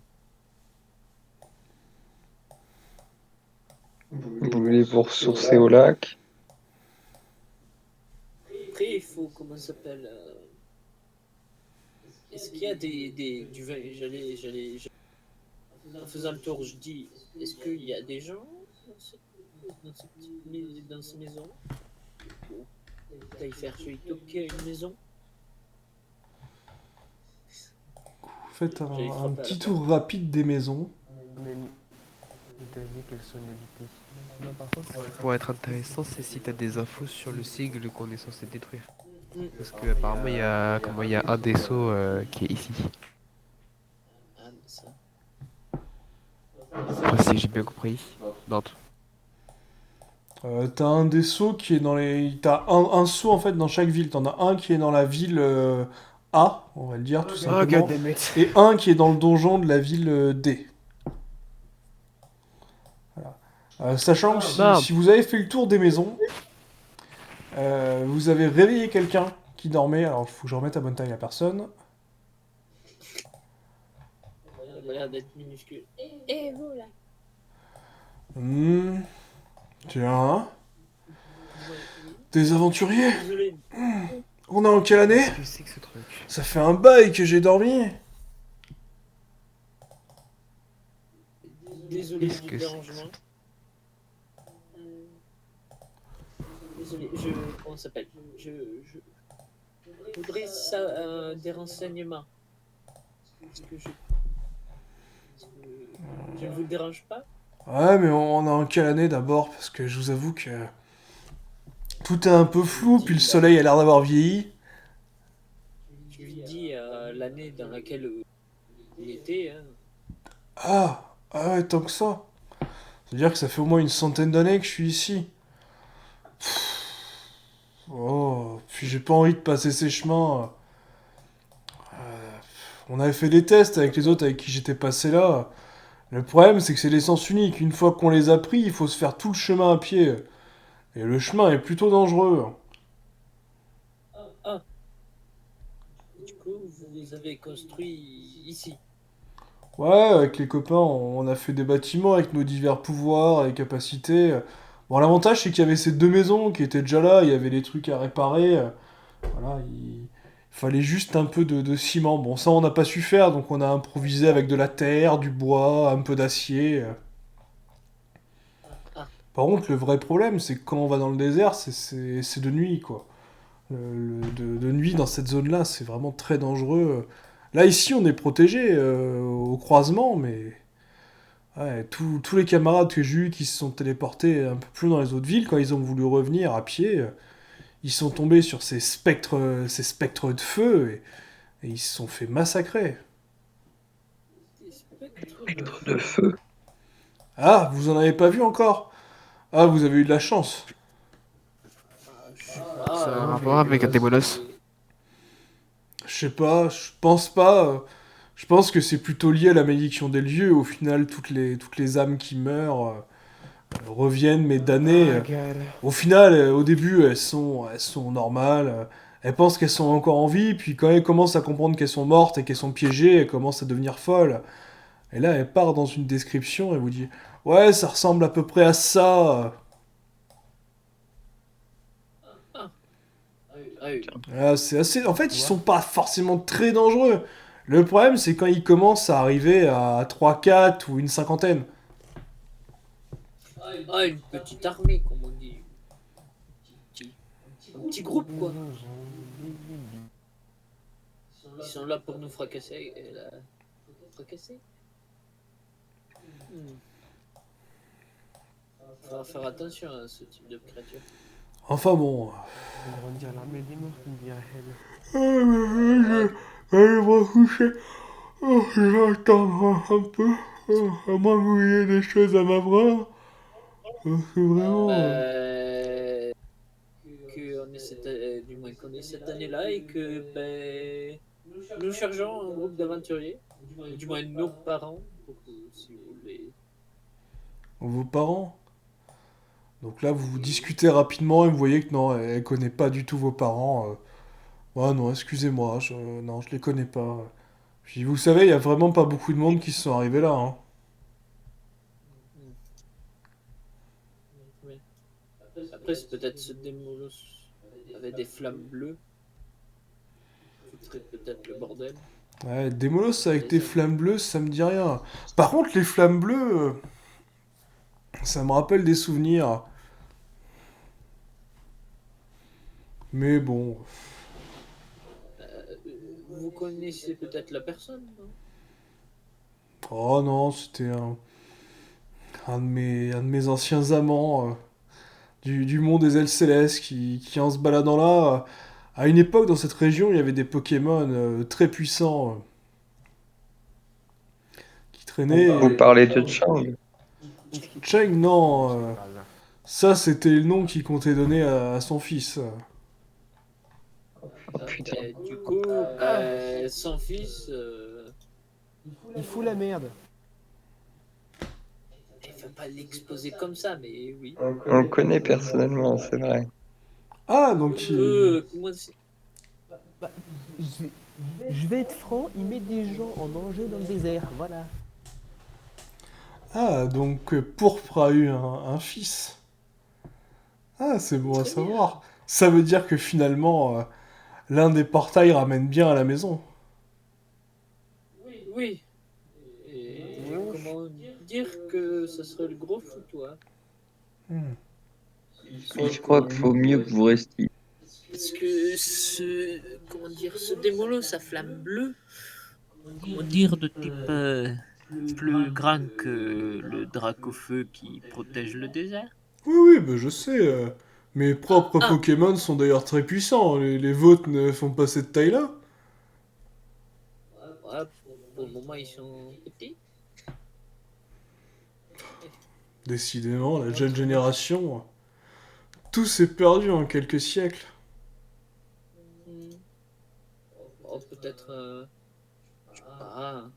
Vous voulez vous ressourcer au lac? Après, il faut, comment ça s'appelle est-ce qu'il y a du vin en faisant le tour, je dis, est-ce qu'il y a des gens dans ces maisons? Ou t'ailles faire toquer à une maison? Faites J'avais un frappé à la petit porte. tour rapide des maisons. Mais t'as dit qu'elles sont inhabitées. Non, par contre, ce qui pourrait être intéressant, c'est si t'as des infos sur le sigle qu'on est censé détruire. Hmm. Parce que apparemment il y a un des sceaux qui est ici. Ah, mais ça. Après, si j'ai bien compris. Nantes. T'as un des sceaux qui est dans les. T'as un sceau en fait dans chaque ville. T'en as un qui est dans la ville A, on va le dire tout Oh simplement, goddammit. et un qui est dans le donjon de la ville D. Voilà. Sachant que Merde. si vous avez fait le tour des maisons, vous avez réveillé quelqu'un qui dormait. Alors il faut que je remette à bonne taille la personne. Ça a l'air d'être minuscule. Et vous là? Hmm, tiens, des aventuriers. Désolé. On est en quelle année? Qu'est-ce que c'est que ce truc? Ça fait un bail que j'ai dormi. Désolé Qu'est-ce du que c'est que dérangement. Désolé, comment ça s'appelle? Je voudrais ça, des renseignements. Est-ce que je ne vous dérange pas? Ouais, mais on est en quelle année d'abord? Parce que je vous avoue que tout est un peu flou, puis le soleil a l'air d'avoir vieilli. Je lui dis l'année dans laquelle il était. Hein. Ah ouais, tant que ça. C'est-à-dire que ça fait au moins une centaine d'années que je suis ici. Oh, puis j'ai pas envie de passer ces chemins. On avait fait des tests avec les autres avec qui j'étais passé là. Le problème, c'est que c'est l'essence unique. Une fois qu'on les a pris, il faut se faire tout le chemin à pied. Et le chemin est plutôt dangereux. Ah, du coup, vous avez construit ici. Ouais, avec les copains, on a fait des bâtiments avec nos divers pouvoirs et capacités. Bon, l'avantage, c'est qu'il y avait ces deux maisons qui étaient déjà là, il y avait des trucs à réparer. Voilà, il fallait juste un peu de ciment. Bon, ça, on n'a pas su faire, donc on a improvisé avec de la terre, du bois, un peu d'acier. Ah, Par contre, le vrai problème, c'est que quand on va dans le désert, c'est de nuit, quoi. De nuit dans cette zone-là, c'est vraiment très dangereux. Là, ici, on est protégé au croisement, mais ouais, tous les camarades que j'ai eus qui se sont téléportés un peu plus dans les autres villes, quand ils ont voulu revenir à pied, ils sont tombés sur ces spectres de feu et ils se sont fait massacrer. des spectres Spectre de feu. Ah, vous en avez pas vu encore? Ah, vous avez eu de la chance. je sais Ça a un pas, rapport avec un démonos. Je sais pas, je pense pas. Je pense que c'est plutôt lié à la malédiction des lieux. Au final, toutes les âmes qui meurent reviennent, mais damnées. Ah, god. Au final, au début, elles sont normales. Elles pensent qu'elles sont encore en vie, puis quand elles commencent à comprendre qu'elles sont mortes et qu'elles sont piégées, elles commencent à devenir folles. Et là, elle part dans une description et vous dit ouais, ça ressemble à peu près à ça. Ah, oui. C'est assez. En fait, ils sont pas forcément très dangereux. Le problème, c'est quand ils commencent à arriver à 3, 4 ou une cinquantaine. Ah, une petite armée, comme on dit. Petit- Un petit groupe, quoi. Ils sont là pour nous fracasser. Fracasser. Hmm. Faudra faire attention à ce type de créature. Enfin bon. On va dire l'armée des morts, comme dirait elle. Allez, me coucher. Oh, je vais attendre un peu. Oh, à moins que vous ayez des choses à m'apprendre. C'est vraiment. Euh, on est du moins qu'on est cette année-là et que nous cherchons un groupe d'aventuriers, ou du moins nos parents, si vous voulez. Vos parents. Donc là, vous discutez rapidement et vous voyez que non, elle connaît pas du tout vos parents. Ouais, non, excusez-moi, non, je les connais pas. Puis vous savez, il y a vraiment pas beaucoup de monde qui se sont arrivés là, hein. Oui. Après, c'est peut-être ce démolos avait des flammes bleues, foutrait peut-être le bordel. Ouais, Démolos avec des flammes bleues, ça me dit rien. Par contre, les flammes bleues, ça me rappelle des souvenirs. Mais bon. Vous connaissez peut-être la personne, non? Oh non, c'était un de mes anciens amants du monde des ailes célestes qui en se baladant là. À une époque, dans cette région, il y avait des Pokémon très puissants qui traînaient. Vous parlez de Chang. Cheng, non. Par hasard. Ça, c'était le nom qu'il comptait donner à son fils. Oh putain. Du coup, son fils, Il fout la merde. il ne faut pas l'exposer comme ça, mais oui. On le connaît personnellement, c'est vrai. Ah, donc Moi, c'est- Je je vais être franc, il met des gens en danger dans le désert, voilà. Ah, donc Pourpre a eu un fils. Ah, c'est bon à Très bien. savoir. Ça veut dire que finalement, l'un des portails ramène bien à la maison. Oui. Et comment dire que ce serait le gros foutoir? Hmm. Je crois qu'il faut mieux que vous restiez. Parce que comment dire, ce démolo, sa flamme bleue, comment dire, de type plus grand que le drac au feu qui protège le désert. Oui, oui, bah, je sais. Mes propres Ah, Pokémon sont d'ailleurs très puissants. Les vôtres ne font pas cette taille-là. ouais, pour le moment, ils sont petits. Décidément, la jeune génération, tout s'est perdu en quelques siècles. Hmm. Oh, peut-être, je sais pas.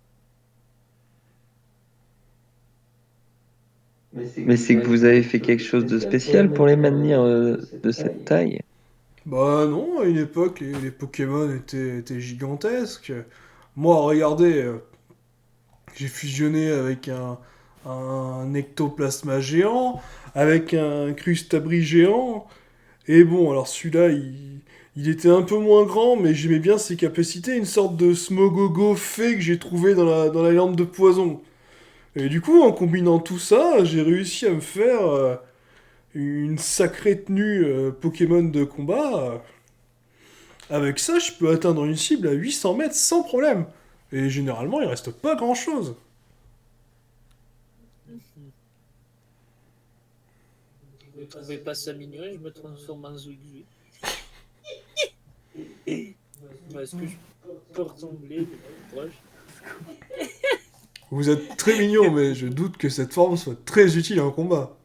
Mais c'est que vous avez fait quelque chose de spécial pour les maintenir de cette taille. Bah non, à une époque, les Pokémon étaient gigantesques. Moi, regardez, j'ai fusionné avec un ectoplasma géant, avec un crustabri géant. Et bon, alors celui-là, il était un peu moins grand, mais j'aimais bien ses capacités, une sorte de Smogogo fée que j'ai trouvé dans la lampe de poison. Et du coup, en combinant tout ça, j'ai réussi à me faire une sacrée tenue Pokémon de combat. Avec ça, je peux atteindre une cible à 800 mètres sans problème. Et généralement, il reste pas grand-chose. Vous ne trouvez pas ça mignon? Je me transforme en Zouigui. Est-ce que je peux ressembler de plus proche? Vous êtes très mignon, mais je doute que cette forme soit très utile en combat.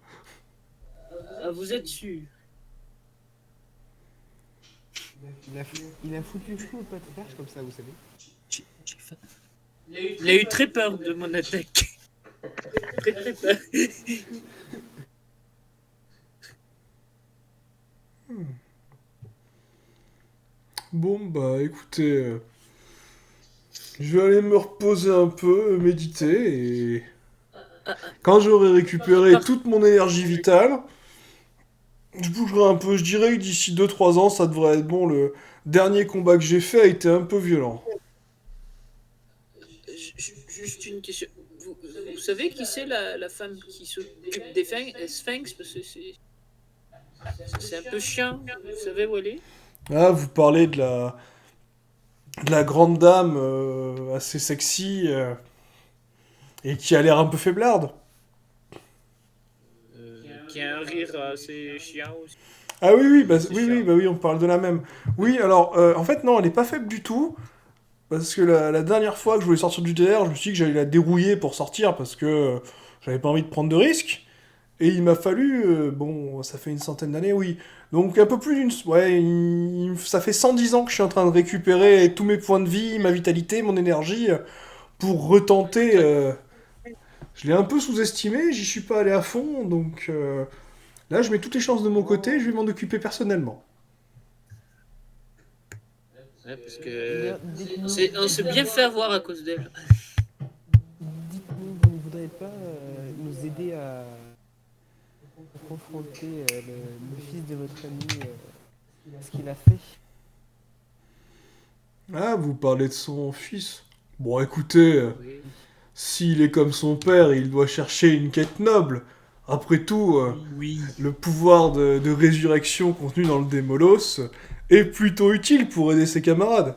Ah, vous êtes sûr? Il a foutu le fou au pas de perche comme ça, vous savez. J'ai faim. Il a eu très peur de mon attaque. Très très peur. Bon, bah écoutez, je vais aller me reposer un peu, méditer, et quand j'aurai récupéré toute mon énergie vitale, je bougerai un peu. Je dirais que d'ici 2 3 ans, ça devrait être bon. Le dernier combat que j'ai fait a été un peu violent. Juste une question. vous savez qui c'est la femme qui s'occupe des sphinx? Parce que c'est un peu chiant. Vous savez où elle est? Ah, vous parlez de la grande dame assez sexy et qui a l'air un peu faiblarde. Qui a un rire assez chiant aussi. Ah oui, oui, C'est oui, oui, chiant. bah oui, on parle de la même. Oui, alors, en fait, non, elle est pas faible du tout. Parce que la dernière fois que je voulais sortir du TR, je me suis dit que j'allais la dérouiller pour sortir parce que j'avais pas envie de prendre de risques. Et il m'a fallu, bon, ça fait une centaine d'années, oui. Donc un peu plus d'une... Ouais, ça fait 110 ans que je suis en train de récupérer tous mes points de vie, ma vitalité, mon énergie, pour retenter... Je l'ai un peu sous-estimé, j'y suis pas allé à fond, donc là je mets toutes les chances de mon côté, je vais m'en occuper personnellement. Ouais, parce Et que d'ailleurs, dites-nous, on s'est bien fait avoir à cause d'elle. dites-nous, vous ne voudriez pas nous aider à confronter le fils de votre ami, ce qu'il a fait? Ah, vous parlez de son fils. Bon, écoutez, Oui. s'il est comme son père, il doit chercher une quête noble. Après tout, Oui. le pouvoir de résurrection contenu dans le Démolos est plutôt utile pour aider ses camarades.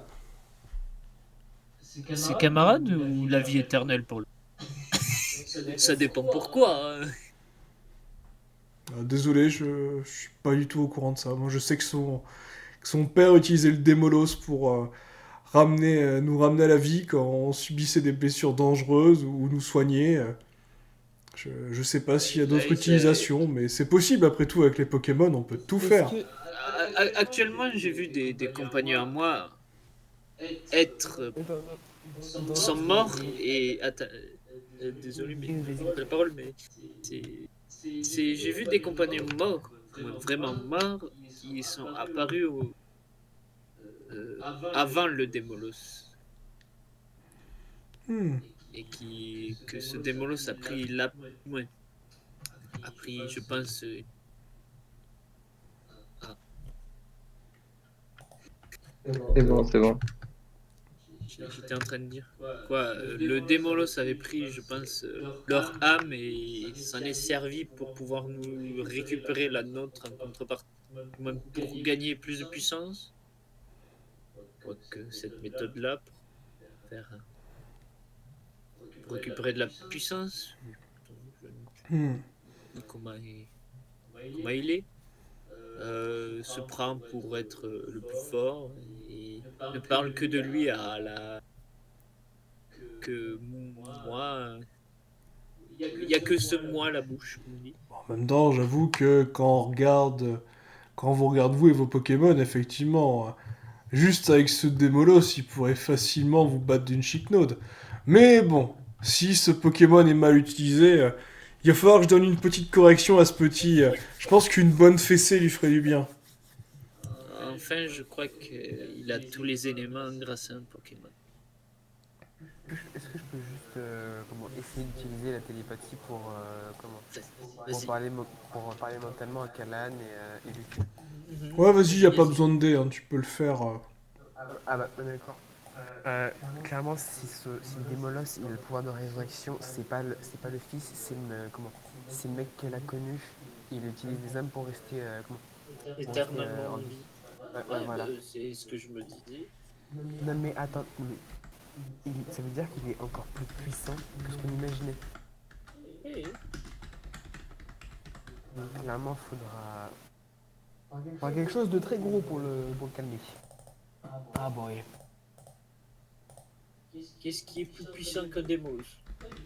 Ses camarades ou la vie éternelle pour lui? Ça dépend pourquoi. Hein. Désolé, je suis pas du tout au courant de ça. Moi, je sais que son père utilisait le Démolos pour nous ramener à la vie quand on subissait des blessures dangereuses ou nous soigner. Je sais pas s'il y a d'autres Ouais, utilisations, mais c'est possible après tout avec les Pokémon, on peut tout Est-ce faire. que... Actuellement, j'ai vu des compagnons à moi être Attends, sont morts et désolé mais je vas-y. prends la parole mais j'ai vu des compagnons morts vraiment morts qui sont apparus avant le Démolos Hmm. et que ce Démolos a pris ouais, a pris je pense ah, C'est bon, c'est bon. j'étais en train de dire quoi le Démolos avait pris je pense leur âme et s'en est servi pour pouvoir nous récupérer la nôtre en contrepartie même pour gagner plus de puissance. Quoique cette méthode-là, faire, pour récupérer de la puissance, je ne Hmm. sais pas comment il est, se prend pour être le plus fort et ne parle que de lui à la que moi. Il n'y a que ce moi à la bouche, comme on dit. En même temps, j'avoue que quand on vous regarde vous et vos Pokémon, effectivement, juste avec ce Démolos, il pourrait facilement vous battre d'une Chicnaude. Mais bon, si ce Pokémon est mal utilisé, il va falloir que je donne une petite correction à ce petit. Je pense qu'une bonne fessée lui ferait du bien. Enfin, je crois qu'il a tous les éléments grâce à un Pokémon. Est-ce que je peux juste essayer d'utiliser la télépathie pour, Vas-y. pour parler mentalement à Kalan et Lucie? Ouais, vas-y, y a pas besoin de dés, hein, tu peux le faire. Ah bah d'accord. Clairement, si le Démolos il a le pouvoir de résurrection, c'est pas le fils, c'est le mec qu'elle a connu. Il utilise des âmes pour rester, pour rester Éternellement en en vie. vie. Ouais, voilà. C'est ce que je me disais. Non mais attends, ça veut dire qu'il est encore plus puissant que ce qu'on imaginait. Eh, Donc clairement, faudra quelque chose de très gros pour le calmer. Ah boy. Qu'est-ce qui est plus puissant qu'un Démos?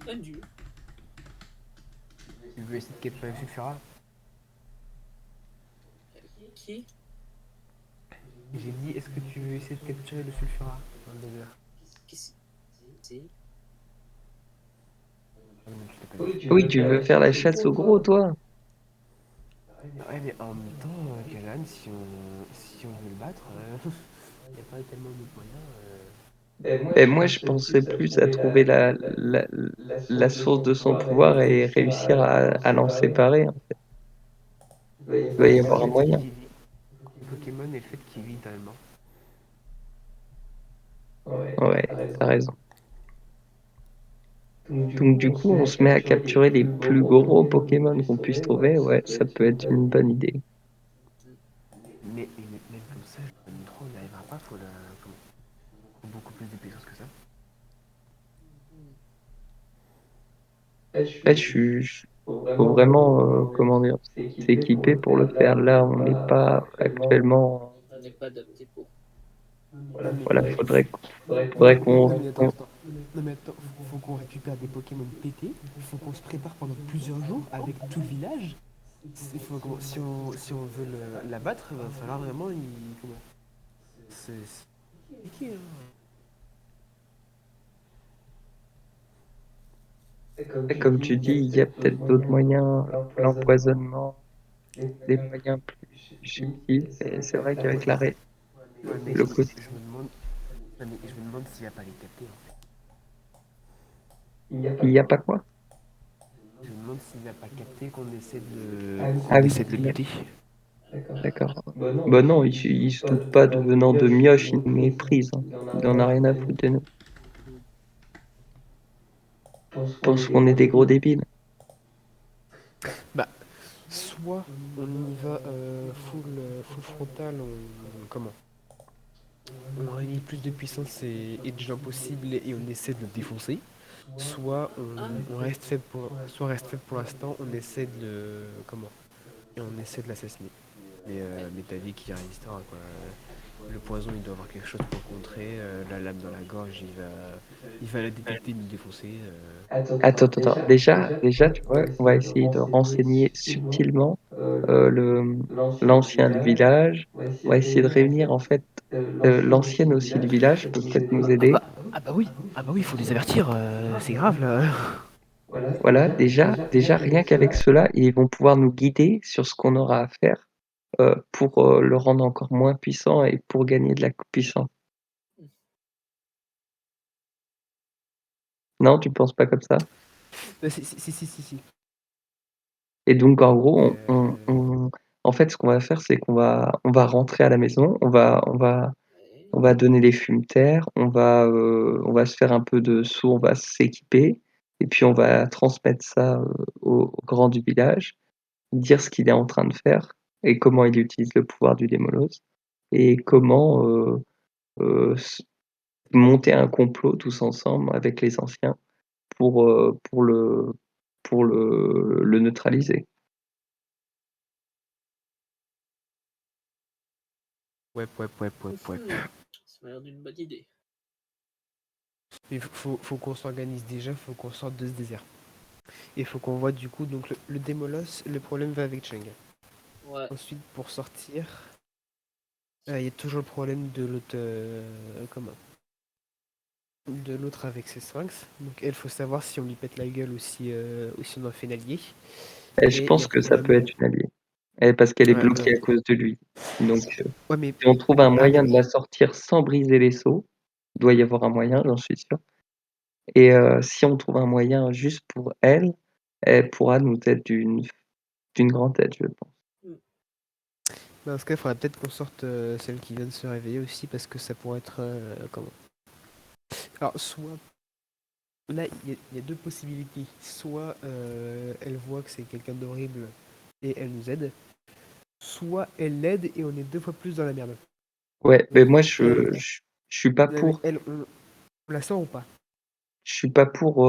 Un dieu. Tu veux essayer de capturer le Sulfura? Qui? J'ai dit, est-ce que tu veux essayer de capturer le Sulfura dans le désert? Qu'est-ce que c'est? Ah non, je t'ai pas dit. Oui, tu veux faire la chasse au gros, toi? Ouais, mais en même temps, Kalan, si on veut le battre, il n'y a pas tellement d'autres moyens. Et moi, je pensais plus à trouver la source de son pouvoir et réussir à l'en séparer. Il doit y avoir un moyen. Les Pokémon et le fait qu'il vit éternellement. Ouais, t'as raison. Donc du coup, on se met à capturer les plus gros Pokémon qu'on puisse trouver. Ouais, ça peut être une bonne idée. Mais même comme ça, le micro on n'y arrivera pas, faut beaucoup plus de puissance que ça. Là, faut vraiment, comment dire, s'équiper pour le faire. Là, on n'est pas actuellement. On n'est pas adapté pour. Non mais, Voilà, faudrait non mais attends, qu'on. non mais attends, faut qu'on récupère des Pokémon pétés, faut qu'on se prépare pendant plusieurs jours avec tout le village. Si on veut l'abattre, il va falloir vraiment comment c'est compliqué, hein. Et comme tu dis, il y a peut-être d'autres moyens, l'empoisonnement, des moyens plus subtils. Et c'est vrai qu'avec Ouais, mais le côté. je me demande, non, mais je me demande s'il n'y a pas les captés en fait. Il n'y a pas quoi? Je me demande s'il n'a pas capté qu'on essaie Ah oui, essaie de le buter. d'accord. Bah non, il se doute pas de venant de Mioche, il nous méprise, hein. Il en a rien à foutre de nous. Il pense qu'on est des gros débiles. Bah, soit on y va full frontal, comment on réunit plus de puissance et de gens possibles et on essaie de le défoncer. Soit on reste faible pour l'instant, on essaie de comment et on essaie de l'assassiner. Mais t'as dit qu'il résistera quoi. Le poison il doit avoir quelque chose pour le contrer. La lame dans la gorge il va la détecter, nous défoncer. Attends. Déjà, tu vois, on va essayer de renseigner subtilement l'ancien du village. On va essayer de réunir en fait l'ancienne aussi du village, peut peut-être nous Ah aider. bah, ah bah oui, il faut les avertir, c'est grave là. Voilà, déjà rien qu'avec cela, ils vont pouvoir nous guider sur ce qu'on aura à faire pour le rendre encore moins puissant et pour gagner de la puissance. Non, tu penses pas comme ça? Si. Et donc en gros, Euh, en fait, ce qu'on va faire, c'est qu'on va rentrer à la maison, Ouais. on va donner les fumes-terres, on va se faire un peu de sous, on va s'équiper, et puis on va transmettre ça au grand du village, dire ce qu'il est en train de faire et comment il utilise le pouvoir du Démolos et comment monter un complot tous ensemble avec les anciens pour, euh, pour le, pour le neutraliser. ouais. Ça m'a l'air d'une bonne idée. Il faut qu'on s'organise déjà, faut qu'on sorte de ce désert. Et faut qu'on voit du coup, donc le Démolos, le problème va avec Cheng. Ouais. Ensuite, pour sortir, il y a toujours le problème de l'autre, comment de l'autre avec ses sphinx. Donc elle, faut savoir si on lui pète la gueule ou si on en fait un allié. Et je Et il y pense a que ça peut probablement... être une alliée. Parce qu'elle est Ouais, bloquée à cause de lui. Donc, ouais mais... si on trouve un Ah mais moyen de oui. la sortir sans briser les seaux, il doit y avoir un moyen, j'en suis sûr. Et si on trouve un moyen juste pour elle, elle pourra nous être d'une grande aide, je pense. Dans ce cas, il faudrait peut-être qu'on sorte celle qui vient de se réveiller aussi, parce que ça pourrait être... comment Alors, soit... Là, il y a deux possibilités. Soit elle voit que c'est quelqu'un d'horrible et elle nous aide. Soit elle l'aide et on est deux fois plus dans la merde. Ouais, mais Donc, moi elle... je suis pas Non, mais pour, elle, on la sort ou pas? je suis pas pour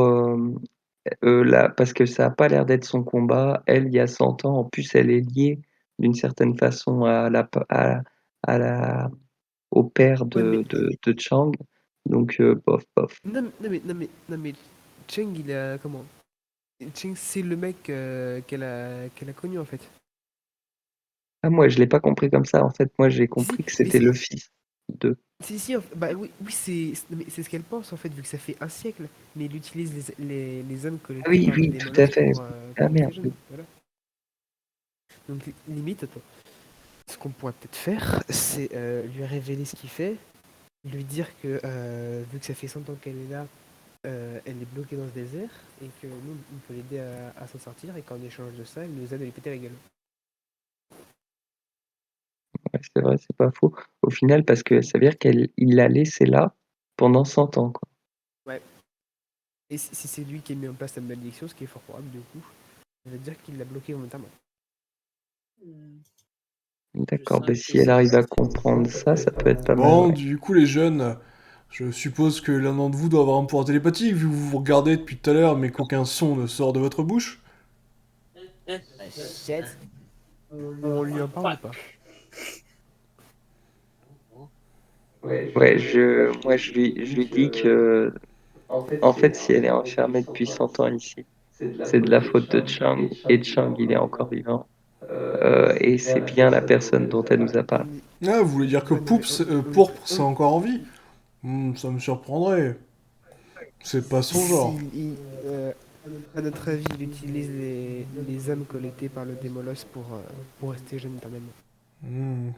là, parce que ça a pas l'air d'être son combat. Elle, il y a 100 ans, en plus, elle est liée d'une certaine façon à la, au père Ouais, mais... de Chang. Donc, bof. Non, mais Cheng, il a... Comment Cheng, c'est le mec qu'elle a connu, en fait. Ah, moi, je l'ai pas compris comme ça. En fait, moi, j'ai Si, si, compris que mais c'était si, le fils de. bah oui, c'est ce qu'elle pense en fait, vu que ça fait un siècle. Mais il utilise les hommes Ah collectés oui, par le oui, tout à Démolos fait. pour Ah rester merde, jeune. oui. Voilà. Donc limite, attends. Ce qu'on pourrait peut-être faire, c'est lui révéler ce qu'il fait, lui dire que vu que ça fait 100 ans qu'elle est là, elle est bloquée dans ce désert et que nous, on peut l'aider à s'en sortir et qu'en échange de ça, elle nous aide à lui péter la gueule. Ouais, c'est vrai, c'est pas faux. Au final, parce que ça veut dire qu'il l'a laissé là pendant 100 ans, quoi. Ouais. Et si c'est lui qui a mis en place la malédiction, ce qui est fort probable du coup, ça veut dire qu'il l'a bloqué volontairement. Hmm. D'accord, sens mais que si elle c'est- arrive à comprendre ça, ça peut être pas mal. Bon, Ouais. du coup, les jeunes, je suppose que l'un d'entre vous doit avoir un pouvoir télépathique, vu que vous vous regardez depuis tout à l'heure, mais qu'aucun son ne sort de votre bouche. Hein, Shit. On lui en parle ou pas? Ouais, moi je lui dis que, en fait, si elle est enfermée depuis 100 ans ici, c'est de la faute de Chang, et Chang, il est encore vivant. Et c'est bien la personne dont elle nous a parlé. Ah, vous voulez dire que Ouais, non, mais Pourpre, c'est encore en vie? Ça me surprendrait. C'est pas son genre. à notre avis, il utilise les âmes collectées par le Démolos pour rester jeune éternellement. Hmm,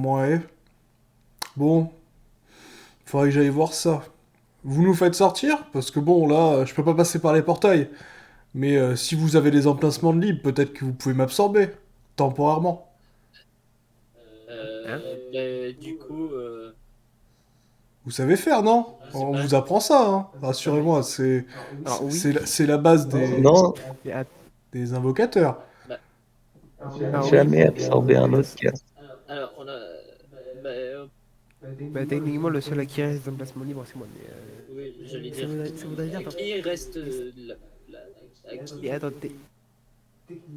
ouais. Bon, faudrait que j'aille voir ça. Vous nous faites sortir? Parce que bon, là, je peux pas passer par les portails. Mais si vous avez des emplacements de libre, peut-être que vous pouvez m'absorber. Temporairement. Hein? Du coup, Vous savez faire, non? je sais On pas. vous apprend ça, hein. Rassurez-moi, Alors oui, c'est la base Non, mais des invocateurs. Bah, alors oui, jamais absorber un autre gars. alors, on a. Bah, bah, techniquement, le seul à qui reste d'emplacement libre, c'est moi. Mais, oui, j'allais ça dire. voudrait dire. Attends. Qui reste à qui Et attends,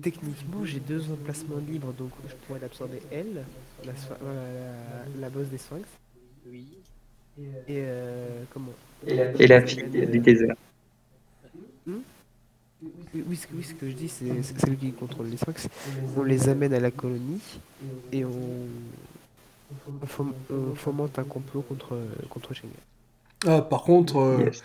techniquement, j'ai 2 emplacements libres, donc je pourrais l'absorber elle, la boss des Sphinx, Oui. et comment? Et la fille du désert. Hmm. Oui, ce que je dis, c'est celle qui contrôle les Sphinx. On les amène à la colonie et on fomente un complot contre Schengen. Ah, par contre, Yes.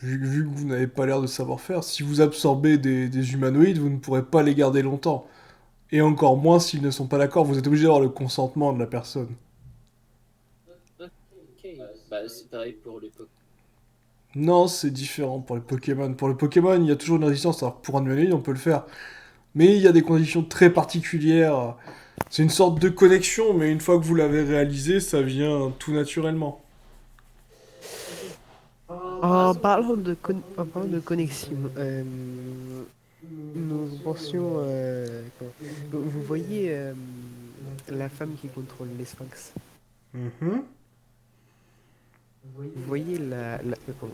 vu que vous n'avez pas l'air de savoir faire, si vous absorbez des humanoïdes, vous ne pourrez pas les garder longtemps. Et encore moins s'ils ne sont pas d'accord, vous êtes obligé d'avoir le consentement de la personne. Ok. Bah, c'est pareil pour l'époque. Non, c'est différent pour les Pokémon. Pour le Pokémon, il y a toujours une résistance. Alors pour un humanoïde, on peut le faire. Mais il y a des conditions très particulières. C'est une sorte de connexion, mais une fois que vous l'avez réalisé, ça vient tout naturellement. En parlant de connexion, nous pensions. Vous voyez la femme qui contrôle les Sphinx. Mhm. Vous voyez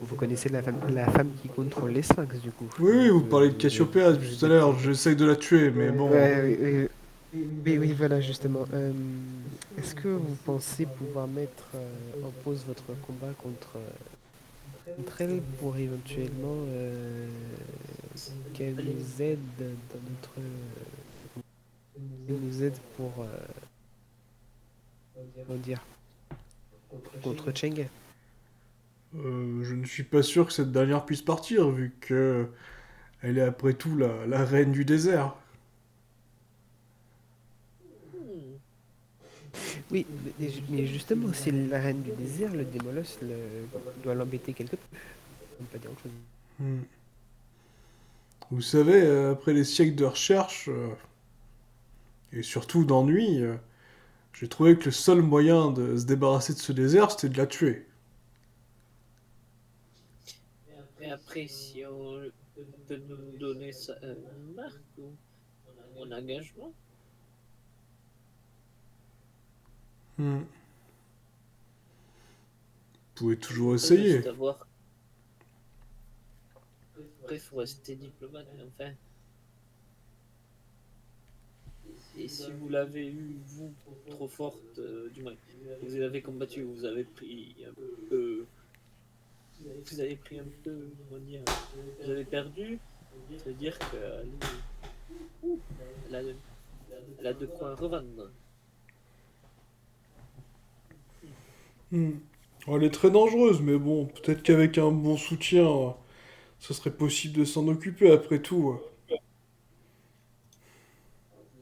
vous connaissez la femme qui contrôle les Sphinx du coup. Oui, oui, vous parlez de Cassiopeia depuis tout à l'heure. J'essaye de la tuer, mais bon. Ouais, oui, voilà justement. Est-ce que vous pensez pouvoir mettre en pause votre combat contre elle pour éventuellement qu'elle nous aide dans notre qu'elle nous aide pour comment dire contre Cheng? Je ne suis pas sûr que cette dernière puisse partir, vu que elle est après tout la reine du désert. Hmm. Oui, mais justement, c'est la reine du désert, le Démolos doit l'embêter quelque peu. On peut pas dire autre chose. Hmm. Vous savez, après des siècles de recherche, et surtout d'ennui, j'ai trouvé que le seul moyen de se débarrasser de ce désert, c'était de la tuer. Et après, si on peut nous donner ça, une marque ou un engagement, Hmm. Vous pouvez toujours juste essayer. avoir. Après, il faut rester diplomate, mais enfin. Et si vous l'avez eu, vous, trop forte, du moins, vous avez combattu, vous avez pris un peu. Vous avez pris un peu, comment dire, vous avez perdu, ça veut dire qu'elle elle a, elle a de quoi revendre. Hmm. Oh, elle est très dangereuse, mais bon, peut-être qu'avec un bon soutien, ce serait possible de s'en occuper après tout.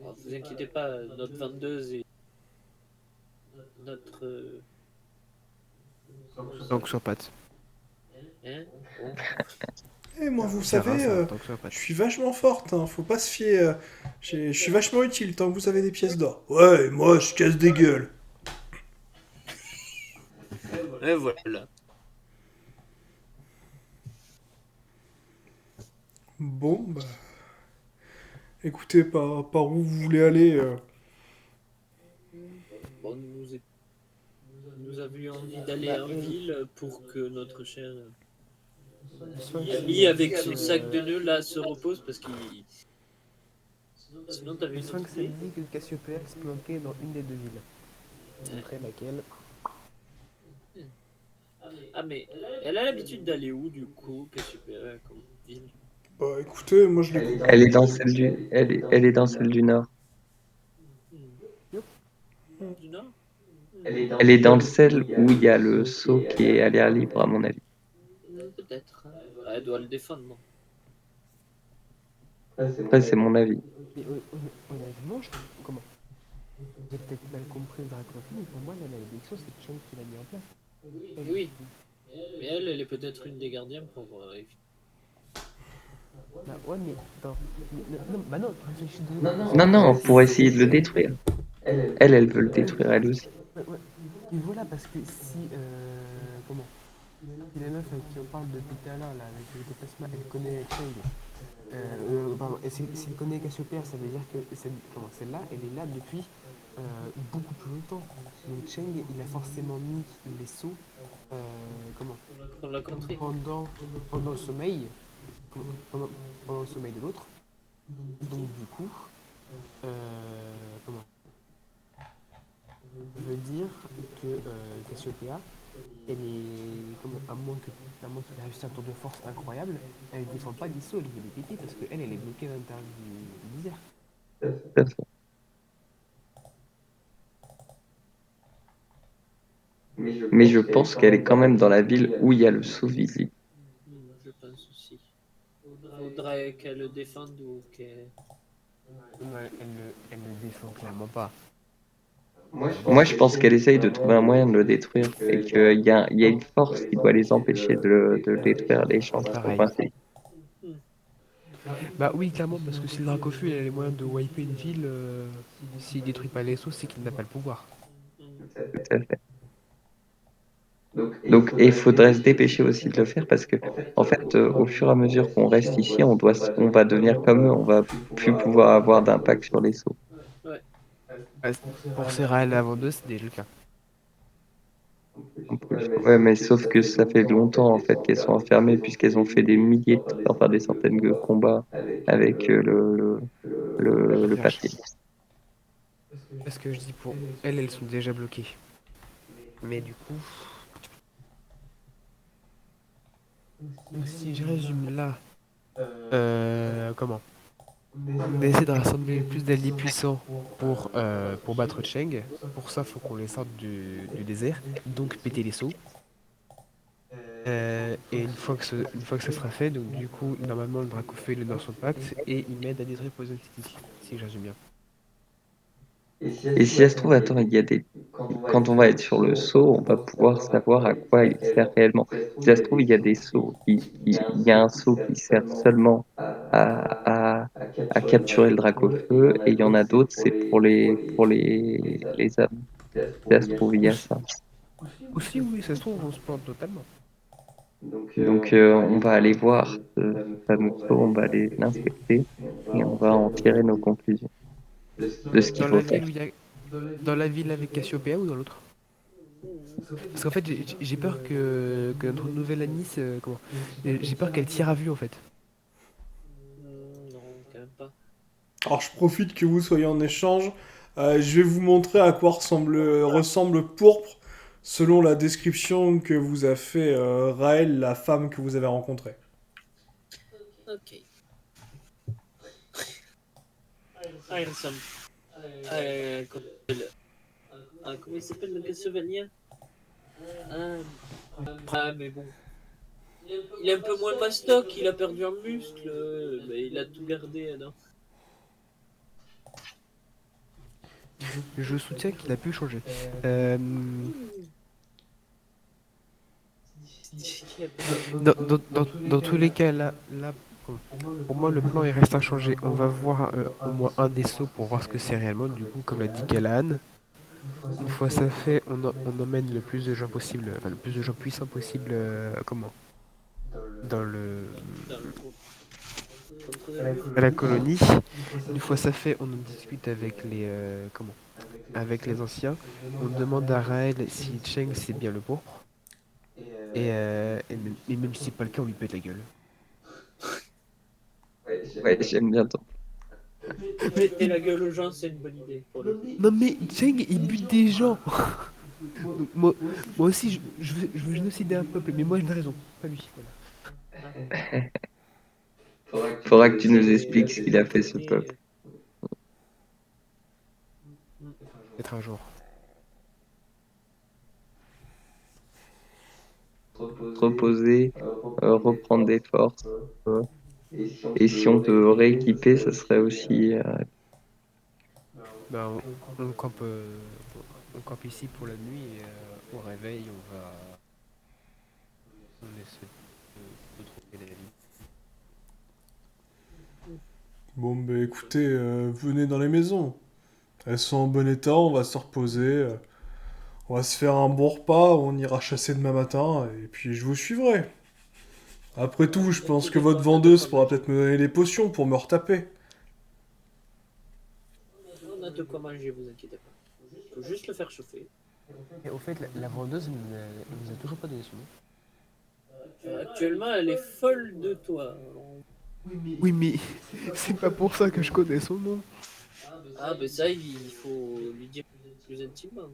Alors, vous inquiétez pas, notre vendeuse et notre. Donc sur pattes. Hein. Bon. Eh, moi, vous Ça va, savez, ça, donc sur je pattes. suis vachement forte, hein, faut pas se fier. Je suis vachement utile tant que vous avez des pièces d'or. Ouais, moi, je casse des gueules. Et voilà. Bon, bah, écoutez, par où vous voulez aller Bon, nous avions envie d'aller en ville pour que notre cher ami avec son sac de nœuds là se repose parce qu'il. Sinon, t'avais Le une autre 5, ça me idée? dit que Cassiopée se planquait dans une des deux villes. Je montrer laquelle. Ah, mais elle a l'habitude d'aller où du coup? Que super comme ville. Bah écoutez, moi je découvre. Elle est dans celle elle est dans celle du Nord. Hmm. Yup. Du Nord? Elle est dans celle où il y a le sceau qui est à l'air libre, à mon avis. Peut-être. Elle doit le défendre, non? Après, c'est mon avis. Mais honnêtement, comment j'ai peut-être mal compris le Draconfin, mais pour moi, la malédiction, c'est Chang qui l'a mis en place. Oui. Mais elle est peut-être une des gardiens pour éviter. Bah ouais, mais attends. Bah non, réfléchis deux Non, secondes. non, pour essayer de le détruire. Elle veut le détruire, elle aussi. Ouais. Et voilà, parce que si, comment si la meuf avec qui on parle depuis tout à l'heure, là, avec le déplacement, elle connaît Chang, pardon, et si elle connaît Cassiopère, ça veut dire que celle-là, elle est là depuis beaucoup plus longtemps. Donc Cheng, il a forcément mis les sceaux euh, comment Dans la contrée. pendant le sommeil, pendant, pendant le sommeil de l'autre. Donc du coup, comment ça veut dire que Cassiopeia, elle est, à moins qu'elle réussisse un tour de force incroyable, elle ne défend pas des sauts, elle fait des pépés parce qu'elle, elle est bloquée à l'intérieur du désert. Tout à fait. Mais je pense qu'elle est quand même dans la ville où il y a le sceau visible. Je pense aussi. Faudrait qu'elle le défende ou qu'elle. Ouais, elle ne défend clairement pas. Moi, je pense qu'elle essaye de trouver un moyen de le détruire et qu'il y a une force qui doit les empêcher de le détruire. Les chances sont Pareil. coincées. Hmm. Bah oui, clairement, parce que si le Dracofeu il a les moyens de wiper une ville, s'il détruit pas les sauts, c'est qu'il n'a pas le pouvoir. Tout à fait. Donc, et il faudrait se dépêcher aussi de le faire parce que, en fait, au fur et à mesure qu'on reste ici, on va devenir comme eux, on va plus pouvoir avoir d'impact sur les sauts. Ouais. Pour Serael avant d'eux, c'est déjà le cas. En plus. Ouais, mais sauf que ça fait longtemps en fait qu'elles sont enfermées puisqu'elles ont fait des milliers, enfin des centaines de combats avec le Regarde, papier. parce que je dis pour elles, elles sont déjà bloquées. Mais du coup, donc si je résume là, comment on essaie de rassembler le plus d'alliés puissants pour battre Cheng. Pour ça, faut qu'on les sorte du désert, donc péter les sauts. Et une fois que ça sera fait, donc du coup, normalement, le Dracofeu il est dans son pacte et il m'aide à détruire Poison City, si je résume bien. Et si ça se trouve, attends, il y a des quand on va être sur le saut, on va pouvoir savoir à quoi il sert réellement. Si ça se trouve, il y a des sauts il y a un saut qui sert seulement à capturer le drac au feu et il y en a d'autres, c'est pour les hommes. Si ça se trouve, il y a Aussi, ça. aussi, oui, ça se trouve, on se plante totalement. Donc, on va aller voir ce fameux saut, on va aller l'inspecter et on va en tirer nos conclusions de ce qu'il Dans faut la faire. ville où il y a... Dans la ville avec Cassiopéa ou dans l'autre? Parce qu'en fait, j'ai peur que notre nouvelle Anis, j'ai peur qu'elle tire à vue en fait. Non, quand même pas. Alors je profite que vous soyez en échange. Je vais vous montrer à quoi ressemble Pourpre selon la description que vous a fait Raël, la femme que vous avez rencontrée. Ok. Ah, il ressemble. Comment il s'appelle le chevalier? Ah, mais bon. Il est un peu moins mastoc, il a perdu en muscle, mais il a tout gardé. Non. Je soutiens qu'il a pu changer. Euh, dans tous les cas, là, pour moi, le plan il reste inchangé. On va voir au moins un des sauts pour voir ce que c'est réellement. Du coup, comme l'a dit Galan, une fois ça fait, on emmène le plus de gens possible, enfin le plus de gens puissants possible, comment? Dans le, Dans le groupe. à la colonie. Une fois ça fait, on en discute avec avec les anciens. On demande à Raël si Cheng c'est bien le pourpre. Et même si c'est pas le cas, on lui pète la gueule. Ouais, j'aime bien ton. Péter la gueule aux gens, c'est une bonne idée. Non mais Cheng, il bute des gens. Donc, moi aussi, je veux génocider un peuple, mais moi j'ai une raison, pas lui. Voilà. Faudra que tu nous expliques ce qu'il a fait, ce peuple. Peut-être un jour. Se reposer, reprendre des forces. Et si on te rééquiper, ça serait aussi. Bah, on campe ici pour la nuit et au réveil, on essaie de trouver la vie. Bon, bah écoutez, venez dans les maisons. Elles sont en bon état, on va se reposer. On va se faire un bon repas, on ira chasser demain matin, et puis je vous suivrai. Après tout, je pense que votre vendeuse pourra peut-être me donner des potions pour me retaper. On a de quoi manger, vous inquiétez pas. Il faut juste le faire chauffer. Et au fait, la vendeuse, elle nous a toujours pas donné son nom. Actuellement, elle est folle de toi. Oui, mais c'est pas pour ça que je connais son nom. Ah, ben ça, il faut lui dire plus intimement.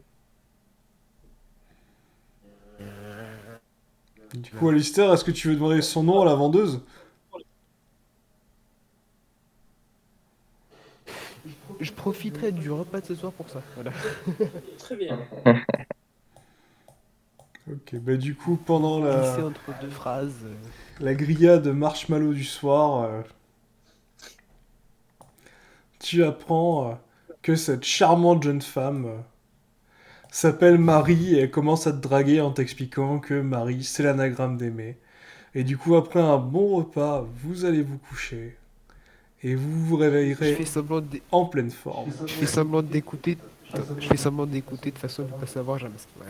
Du coup, Alistair, est-ce que tu veux demander son nom à la vendeuse? Je profiterai du repas de ce soir pour ça. Voilà. Très bien. Ok, bah du coup, pendant Glisser entre deux phrases. la grillade marshmallow du soir, tu apprends que cette charmante jeune femme s'appelle Marie et elle commence à te draguer en t'expliquant que Marie, c'est l'anagramme d'aimer. Et du coup, après un bon repas, vous allez vous coucher et vous vous Je réveillerez fais semblant en pleine forme. je fais semblant d'écouter. Je fais semblant d'écouter de façon à ne pas savoir jamais ce qu'il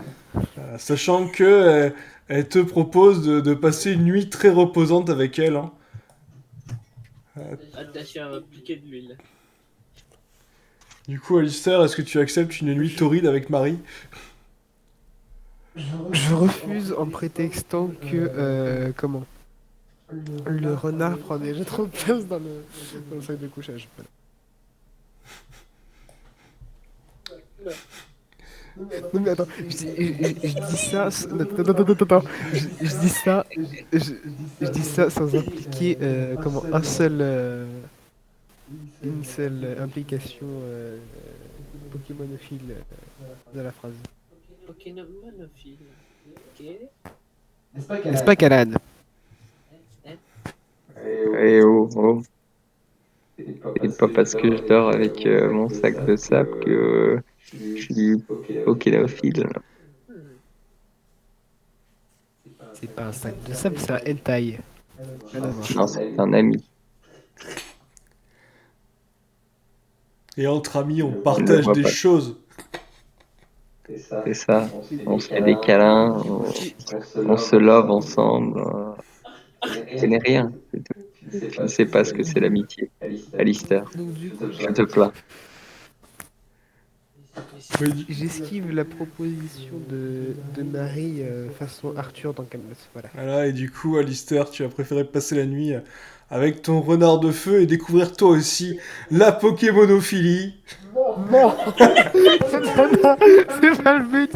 voilà. Sachant que elle te propose de passer une nuit très reposante avec elle. Hein. Attention à appliquer de l'huile. Du coup, Alistair, est-ce que tu acceptes une nuit torride avec Marie? Je refuse en prétextant que le renard prend déjà trop de place dans le sac de couchage. Voilà. Non mais attends, je dis ça, attends, je dis ça sans impliquer une seule implication pokémonophile de la phrase. Pokémonophile. Ok. N'est-ce pas, Calan? Eh oh, oh. C'est pas parce que je dors avec mon sac de sable que je suis pokénophile. C'est pas un sac de sable, c'est un hentai. Rien à voir. Non, c'est un ami. Et entre amis, on Je ne partage vois des pas. choses. C'est ça. On se fait des câlins, on se love ensemble. Ce n'est rien. C'est tout. Tu ne sais pas ce que c'est l'amitié. Alistair, Donc du coup, je te plains. Oui, j'esquive la proposition de Marie façon Arthur dans Camelot. Voilà. voilà, et du coup, Alistair, tu as préféré passer la nuit avec ton renard de feu et découvrir toi aussi la Pokémonophilie. Non, c'est pas le but.